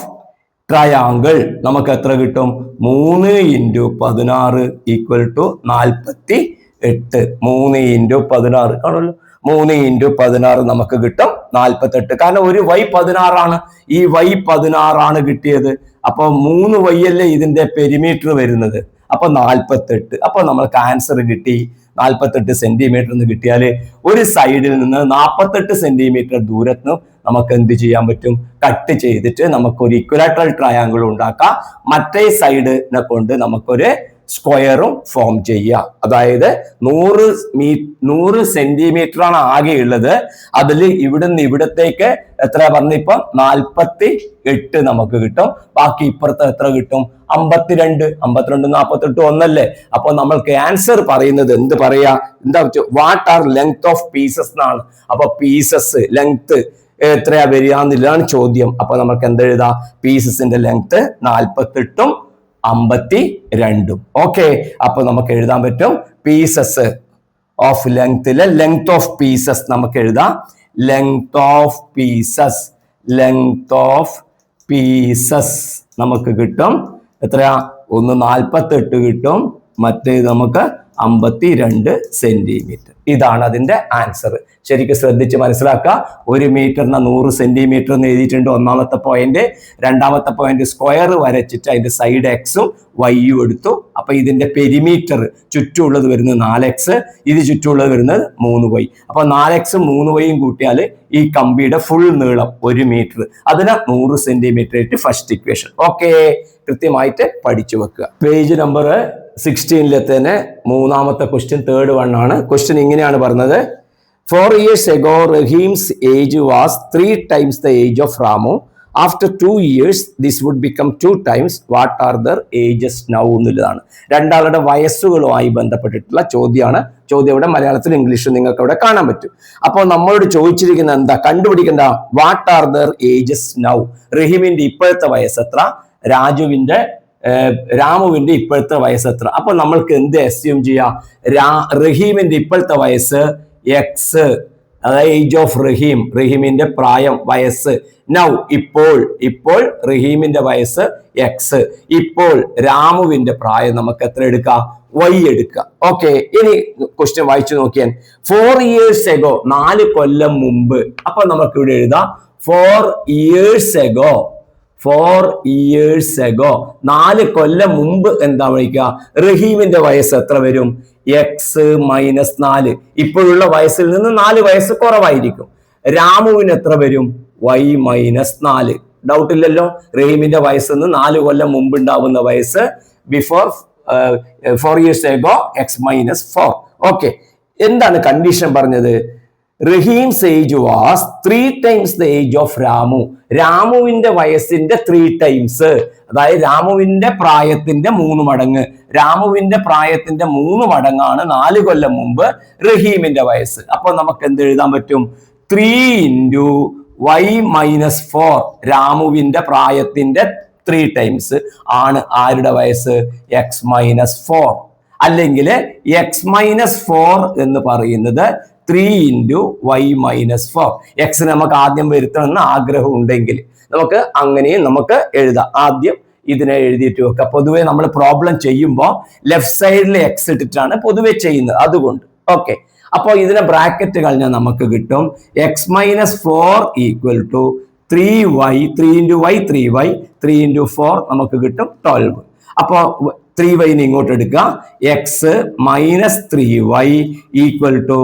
ട്രയാങ്കിൾ നമുക്ക് എത്ര കിട്ടും? 3 × 16 ഈക്വൽ ടു 48. 3 × 16 ആണല്ലോ, 3 × 16 നമുക്ക് കിട്ടും 48. കാരണം ഒരു y 16 ആണ്, ഈ y 16 ആണ് കിട്ടിയത്. അപ്പൊ 3y അല്ലേ ഇതിന്റെ പെരിമീറ്റർ വരുന്നത്, അപ്പൊ 48. അപ്പൊ നമ്മൾക്ക് ആൻസർ കിട്ടി 48 സെന്റിമീറ്റർ എന്ന് കിട്ടിയാൽ ഒരു സൈഡിൽ നിന്ന് 48 സെന്റിമീറ്റർ ദൂരത്ത് നമുക്ക് എന്ത് ചെയ്യാൻ പറ്റും? കട്ട് ചെയ്തിട്ട് നമുക്കൊരു ഇക്വലാറ്ററൽ ട്രയാങ്കിൾ ഉണ്ടാക്കാം. മറ്റേ സൈഡിനെ കൊണ്ട് നമുക്കൊരു സ്ക്വയറും ഫോം ചെയ്യുക. അതായത് 100 സെന്റിമീറ്റർ ആണ് ആകെ ഉള്ളത്. അതിൽ ഇവിടുന്ന് ഇവിടത്തേക്ക് എത്ര പറഞ്ഞ ഇപ്പൊ 48 നമുക്ക് കിട്ടും. ബാക്കി ഇപ്പുറത്ത് എത്ര കിട്ടും? 52. 48 ഒന്നല്ലേ? അപ്പൊ നമ്മൾക്ക് ആൻസർ പറയുന്നത് എന്ത് പറയാ? എന്താ what are length of pieces എന്നാണ്. അപ്പൊ പീസസ് ലെങ്ത് എത്രയാ വരിക എന്നുള്ളതാണ് ചോദ്യം. അപ്പൊ നമുക്ക് എന്തെഴുതാ? പീസസിന്റെ ലെങ്ത് 48 52. ഓക്കെ, അപ്പൊ നമുക്ക് എഴുതാൻ പറ്റും പീസസ് ഓഫ് ലെങ്ത്തിലെ ലെങ്ത് ഓഫ് പീസസ് നമുക്ക് എഴുതാം. ലെങ്ത് ഓഫ് പീസസ് നമുക്ക് കിട്ടും എത്രയാ? ഒന്ന് 48 കിട്ടും, മറ്റേത് നമുക്ക് 52 സെന്റിമീറ്റർ. ഇതാണ് അതിന്റെ ആൻസർ. ശരിക്കും ശ്രദ്ധിച്ച് മനസ്സിലാക്കുക. 1 മീറ്ററിന് 100 സെന്റിമീറ്റർ എന്ന് എഴുതിയിട്ടുണ്ട് ഒന്നാമത്തെ പോയിന്റ്. രണ്ടാമത്തെ പോയിന്റ് സ്ക്വയർ വരച്ചിട്ട് അതിന്റെ സൈഡ് എക്സും വൈയും എടുത്തു. അപ്പൊ ഇതിന്റെ പെരിമീറ്റർ ചുറ്റുമുള്ളത് വരുന്നത് 4x, ഇത് ചുറ്റുമുള്ളത് വരുന്നത് 3y. അപ്പൊ 4x 3y കൂട്ടിയാൽ ഈ കമ്പിയുടെ ഫുൾ നീളം 1 മീറ്റർ, അതിന് 100 സെന്റിമീറ്റർ ആയിട്ട് ഫസ്റ്റ് ഇക്വേഷൻ. ഓക്കെ, കൃത്യമായിട്ട് പഠിച്ചു വെക്കുക. പേജ് നമ്പർ 16 മൂന്നാമത്തെ ക്വസ്റ്റ്യൻ, തേർഡ് വൺ ആണ്. ക്വസ്റ്റ്യൻ ഇങ്ങനെയാണ് പറഞ്ഞത്: 4 years ago Rahim's age was 3 times the age of Ramu. After 2 years this would become 2 times. What are their ages now? എന്നുള്ളതാണ്. രണ്ടാളുടെ വയസ്സുകളുമായി ബന്ധപ്പെട്ടിട്ടുള്ള ചോദ്യമാണ്. ചോദ്യം ഇവിടെ മലയാളത്തിൽ ഇംഗ്ലീഷിൽ നിങ്ങൾക്ക് അവിടെ കാണാൻ പറ്റും. അപ്പോൾ നമ്മളോട് ചോദിച്ചിരിക്കുന്നത് എന്താ? കണ്ടുപിടിക്കേണ്ട what are their ages now. റഹീമിന്റെ ഇപ്പോഴത്തെ വയസ്സ് എത്ര? രാമുവിന്റെ ഇപ്പോഴത്തെ വയസ്സ് എത്ര? അപ്പൊ നമ്മൾക്ക് എന്ത് അസ്യൂം ചെയ്യാം? റഹീമിന്റെ ഇപ്പോഴത്തെ വയസ്സ് എക്സ്, അതായത് ഏജ് ഓഫ് റഹീമിന്റെ പ്രായം, വയസ്സ്. നൗ ഇപ്പോൾ റഹീമിന്റെ വയസ്സ് എക്സ്. ഇപ്പോൾ രാമുവിന്റെ പ്രായം നമുക്ക് എത്ര എടുക്കാം? y എടുക്കുക. ഓക്കെ, ഇനി ക്വസ്റ്റ്യൻ വായിച്ചു നോക്കിയാൽ 4 years ago 4 കൊല്ലം മുമ്പ്. അപ്പൊ നമുക്ക് ഇവിടെ എഴുതാം 4 years ago 4 കൊല്ലം മുമ്പ് എന്താ വിളിക്കുക? റഹീമിന്റെ വയസ്സ് എത്ര വരും? x-4. ഇപ്പോഴുള്ള വയസ്സിൽ നിന്ന് 4 വയസ്സ് കുറവായിരിക്കും. രാമുവിന് എത്ര വരും? y-4. ഡൗട്ട് ഇല്ലല്ലോ. റഹീമിന്റെ വയസ്സ് 4 കൊല്ലം മുമ്പ് ഉണ്ടാവുന്ന വയസ്സ് before 4 years ago x-4. Okay, എന്താണ് കണ്ടീഷൻ പറഞ്ഞത്? Rahim's age was 3 times the age of Ramu. രാമുവിന്റെ വയസ്സിന്റെ 3 times, അതായത് രാമുവിന്റെ പ്രായത്തിന്റെ 3 മടങ്ങ്. രാമുവിന്റെ പ്രായത്തിന്റെ 3 മടങ്ങാണ് 4 കൊല്ലം മുമ്പ് റഹീമിന്റെ വയസ്സ്. അപ്പൊ നമുക്ക് എന്ത് എഴുതാൻ പറ്റും? 3 into y-4. രാമുവിന്റെ പ്രായത്തിന്റെ 3 times ആണ് ആരുടെ വയസ്സ്? x-4. അല്ലെങ്കിൽ x-4 എന്ന് പറയുന്നത് 3 into y-4. x നമുക്ക് ആദ്യം വരുത്തണമെന്ന് ആഗ്രഹം ഉണ്ടെങ്കിൽ നമുക്ക് അങ്ങനെയും നമുക്ക് എഴുതാം. ആദ്യം ഇതിനെ എഴുതിയിട്ട് വെക്കുക. പൊതുവെ നമ്മൾ പ്രോബ്ലം ചെയ്യുമ്പോൾ ലെഫ്റ്റ് സൈഡിൽ x ഇട്ടിട്ടാണ് പൊതുവെ ചെയ്യുന്നത്, അതുകൊണ്ട്. ഓക്കെ, അപ്പോൾ ഇതിനെ ബ്രാക്കറ്റ് കഴിഞ്ഞാൽ നമുക്ക് കിട്ടും x-4 equal to 3y, 3 into y 3y, 3 into 4 നമുക്ക് കിട്ടും 12. അപ്പോൾ 3y ഇങ്ങോട്ട് എടുക്കുക. x-3y ഈക്വൽ ടു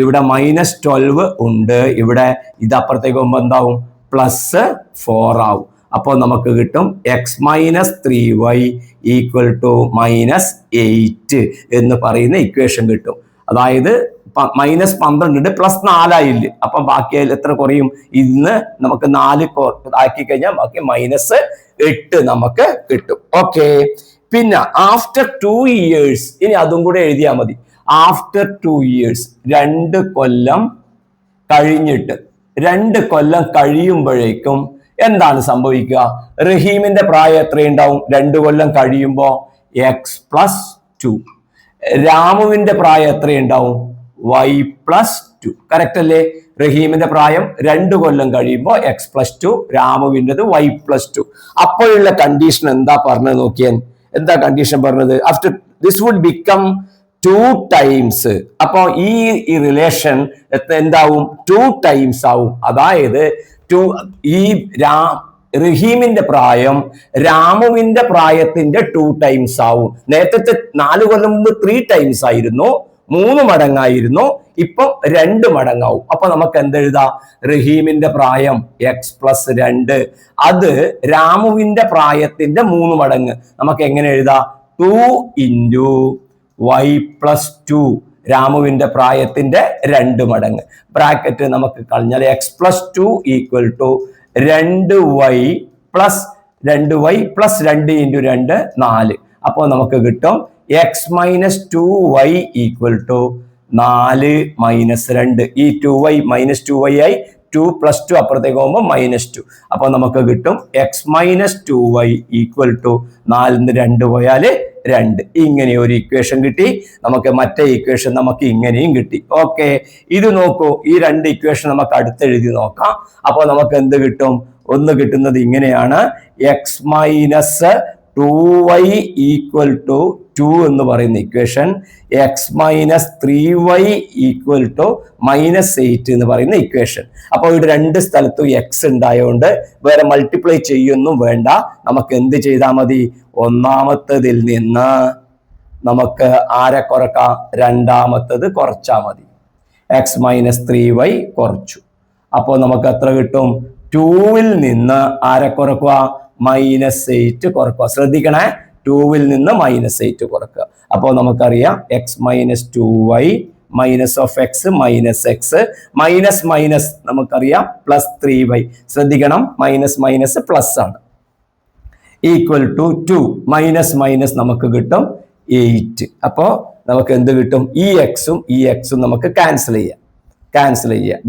ഇവിടെ -12 ഉണ്ട്. ഇവിടെ ഇതപ്പുറത്തേക്ക് പോകുമ്പോൾ എന്താവും? +4 ആവും. അപ്പോൾ നമുക്ക് കിട്ടും x-3y ഈക്വൽ ടു -8 എന്ന് പറയുന്ന ഇക്വേഷൻ കിട്ടും. അതായത് -12 ഉണ്ട്, +4 ആയില്ല. അപ്പൊ ബാക്കി എത്ര കുറയും? ഇന്ന് നമുക്ക് 4 ആക്കി കഴിഞ്ഞാൽ ബാക്കി -8 നമുക്ക് കിട്ടും. ഓക്കെ, പിന്നെ ആഫ്റ്റർ 2 years, ഇനി അതും കൂടെ എഴുതിയാൽ മതി. ആഫ്റ്റർ 2 years, 2 കൊല്ലം കഴിഞ്ഞിട്ട്, 2 കൊല്ലം കഴിയുമ്പോഴേക്കും എന്താണ് സംഭവിക്കുക? റഹീമിന്റെ പ്രായം എത്രയുണ്ടാവും 2 കൊല്ലം കഴിയുമ്പോ? x+2. രാമുവിന്റെ പ്രായം എത്രയുണ്ടാവും? y+2. കറക്റ്റ് അല്ലേ? റഹീമിന്റെ പ്രായം 2 കൊല്ലം കഴിയുമ്പോൾ x+2, രാമുവിൻ്റെത് y+2. അപ്പോഴുള്ള കണ്ടീഷൻ എന്താ പറഞ്ഞത് നോക്കിയാൽ? എന്താ കണ്ടീഷൻ പറഞ്ഞത്? After this would become 2 times. അപ്പൊ ഈ റിലേഷൻ എന്താവും? 2 times ആവും. അതായത് ഈ റഹീമിന്റെ പ്രായം രാമുവിന്റെ പ്രായത്തിന്റെ 2 times ആവും. നേരത്തെ 4 കൊല്ലം മുമ്പ് 3 times ആയിരുന്നു, 3 മടങ്ങായിരുന്നു. ഇപ്പൊ 2 മടങ്ങാവും. അപ്പൊ നമുക്ക് എന്തെഴുതാം? റഹീമിന്റെ പ്രായം x+2, അത് രാമുവിന്റെ പ്രായത്തിന്റെ 3 മടങ്ങ്. നമുക്ക് എങ്ങനെ എഴുതാം? 2 into y+2, രാമുവിന്റെ പ്രായത്തിന്റെ 2 മടങ്ങ്. ബ്രാക്കറ്റ് നമുക്ക് കളഞ്ഞാൽ x+2 equal to 2y plus 2y plus 2 into 2 4. അപ്പോൾ നമുക്ക് കിട്ടും x-2y ഈക്വൽ ടു 4 - 2. ഈ 2y -2y ആയി 2 + 2 അപ്പുറത്തേക്ക് പോകുമ്പോൾ -2. അപ്പോൾ നമുക്ക് കിട്ടും x-2y ഈക്വൽ ടു 4 2 പോയാൽ 2. ഇങ്ങനെ ഒരു ഇക്വേഷൻ കിട്ടി. നമുക്ക് മറ്റേ ഇക്വേഷൻ നമുക്ക് ഇങ്ങനെയും കിട്ടി. ഓക്കെ, ഇത് നോക്കൂ. ഈ 2 ഇക്വേഷൻ നമുക്ക് അടുത്തെഴുതി നോക്കാം. അപ്പോൾ നമുക്ക് എന്ത് കിട്ടും? ഒന്ന് കിട്ടുന്നത് ഇങ്ങനെയാണ്: x-2y ഈക്വൽ ടു 2 എന്ന് പറയുന്ന ഇക്വേഷൻ, x-3y ഈക്വൽ ടു -8 എന്ന് പറയുന്ന ഇക്വേഷൻ. അപ്പോൾ ഇവിടെ 2 സ്ഥലത്തും x ഉണ്ടായതുകൊണ്ട് വേറെ മൾട്ടിപ്ലൈ ചെയ്യൊന്നും വേണ്ട. നമുക്ക് എന്ത് ചെയ്താൽ മതി? ഒന്നാമത്തതിൽ നിന്ന് നമുക്ക് ആരെ കുറക്കാം? രണ്ടാമത്തത് കുറച്ചാൽ മതി. x-3y കുറച്ചു. അപ്പോൾ നമുക്ക് എത്ര കിട്ടും? 2-ൽ നിന്ന് ആരെ കുറക്കുക? -8 കുറക്കുക. ശ്രദ്ധിക്കണേ, 2-ൽ നിന്ന് -8 കുറക്കുക. അപ്പോൾ നമുക്കറിയാം x-2y minus of X minus X minus minus നമുക്കറിയാം +3y. ശ്രദ്ധിക്കണം, മൈനസ് മൈനസ് പ്ലസ് ആണ്. ഈക്വൽ ടു 2 മൈനസ് മൈനസ് നമുക്ക് കിട്ടും 8. അപ്പോൾ നമുക്ക് എന്ത് കിട്ടും? ഈ എക്സും നമുക്ക് ക്യാൻസൽ ചെയ്യാം.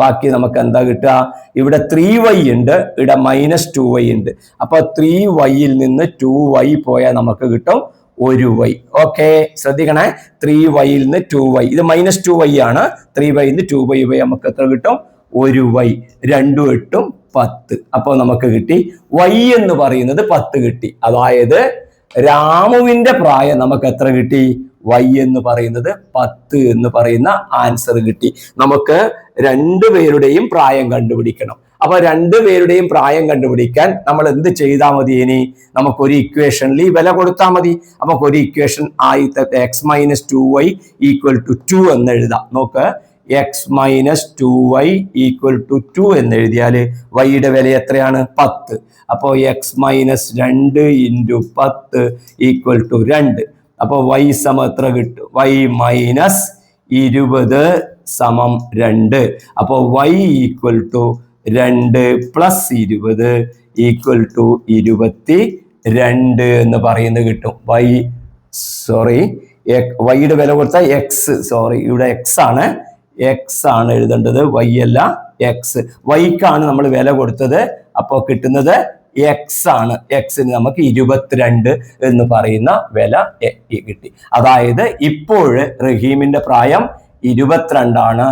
ബാക്കി നമുക്ക് എന്താ കിട്ടുക? ഇവിടെ 3y ഉണ്ട്, ഇവിടെ -2y ഉണ്ട്. അപ്പൊ 3y-ൽ നിന്ന് 2y പോയാൽ നമുക്ക് കിട്ടും 1y. ഓക്കെ, ശ്രദ്ധിക്കണേ, 3y-ൽ നിന്ന് 2y, ഇത് -2y ആണ്. 3y-ൽ നിന്ന് 2y പോയി നമുക്ക് എത്ര കിട്ടും? 1y. 2 8 10. അപ്പോൾ നമുക്ക് കിട്ടി y എന്ന് പറയുന്നത് 10 കിട്ടി. അതായത് രാമുവിന്റെ പ്രായം നമുക്ക് എത്ര കിട്ടി? y എന്ന് പറയുന്നത് 10 എന്ന് പറയുന്ന ആൻസർ കിട്ടി. നമുക്ക് രണ്ടുപേരുടെയും പ്രായം കണ്ടുപിടിക്കണം. അപ്പൊ രണ്ടുപേരുടെയും പ്രായം കണ്ടുപിടിക്കാൻ നമ്മൾ എന്ത് ചെയ്താൽ മതി? ഇനി നമുക്കൊരു ഇക്വേഷനിൽ ഈ വില കൊടുത്താൽ മതി. നമുക്കൊരു ഇക്വേഷൻ x - 2y = 2 എന്ന് എഴുതാം. നോക്ക്, x - 2y = 2 എന്ന് എഴുതിയാൽ വൈയുടെ വില എത്രയാണ്? 10. അപ്പോൾ x - 2 × 10 = 2. അപ്പോൾ y സമം എത്ര കിട്ടും? y - 20 സമം 2. അപ്പോൾ y = 2 + 20 = 22 എന്ന് പറയുന്നത് കിട്ടും. വൈയുടെ വില കൊടുത്ത ഇവിടെ x ആണ് എഴുതേണ്ടത്, y അല്ല x. വൈക്കാണ് നമ്മൾ വില കൊടുത്തത്, അപ്പോൾ കിട്ടുന്നത് x ആണ്. xന് നമുക്ക് 22 എന്ന് പറയുന്ന വില കിട്ടി. അതായത് ഇപ്പോൾ റഹീമിന്റെ പ്രായം 22 ആണ്,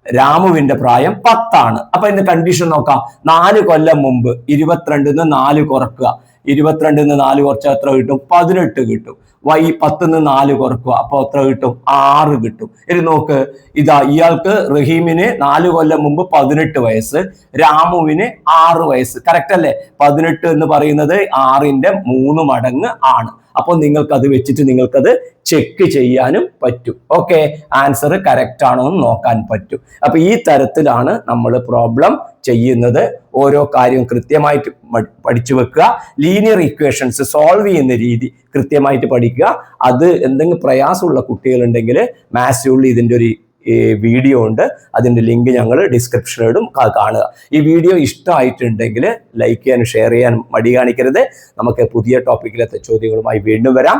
രാമുവിന്റെ പ്രായം 10 ആണ്. അപ്പൊ ഇതിന്റെ കണ്ടീഷൻ നോക്കാം. 4 കൊല്ലം മുമ്പ് 22 4 കുറക്കുക. 22 4 കുറച്ചാൽ എത്ര കിട്ടും? 18 കിട്ടും. y 10 4 കുറക്കുക. അപ്പൊ എത്ര കിട്ടും? 6 കിട്ടും. ഇനി നോക്ക്, ഇയാൾക്ക് റഹീമിന് 4 കൊല്ലം മുമ്പ് 18 വയസ്സ്, രാമുവിന് 6 വയസ്സ്. കറക്റ്റ് അല്ലേ? 18 എന്ന് പറയുന്നത് 6ന്റെ 3 മടങ്ങ് ആണ്. അപ്പോൾ നിങ്ങൾക്കത് വെച്ചിട്ട് നിങ്ങൾക്കത് ചെക്ക് ചെയ്യാനും പറ്റും. ഓക്കെ, ആൻസർ കറക്റ്റ് ആണോ എന്ന് നോക്കാൻ പറ്റും. അപ്പൊ ഈ തരത്തിലാണ് നമ്മൾ പ്രോബ്ലം ചെയ്യുന്നത്. ഓരോ കാര്യവും കൃത്യമായിട്ട് പഠിച്ചു വെക്കുക. ലീനിയർ ഇക്വേഷൻസ് സോൾവ് ചെയ്യുന്ന രീതി കൃത്യമായിട്ട് പഠിക്കുക. അത് എന്തെങ്കിലും പ്രയാസമുള്ള കുട്ടികളുണ്ടെങ്കിൽ മാത്സിൽ ഇതിൻ്റെ ഒരു വീഡിയോ ഉണ്ട്, അതിൻ്റെ ലിങ്ക് ഞങ്ങൾ ഡിസ്ക്രിപ്ഷനിലിടും, കാണുക. ഈ വീഡിയോ ഇഷ്ടമായിട്ടുണ്ടെങ്കിൽ ലൈക്ക് ചെയ്യാനും ഷെയർ ചെയ്യാനും മടി കാണിക്കരുത്. നമുക്ക് പുതിയ ടോപ്പിക്കിലത്തെ ചോദ്യങ്ങളുമായി വീണ്ടും വരാം.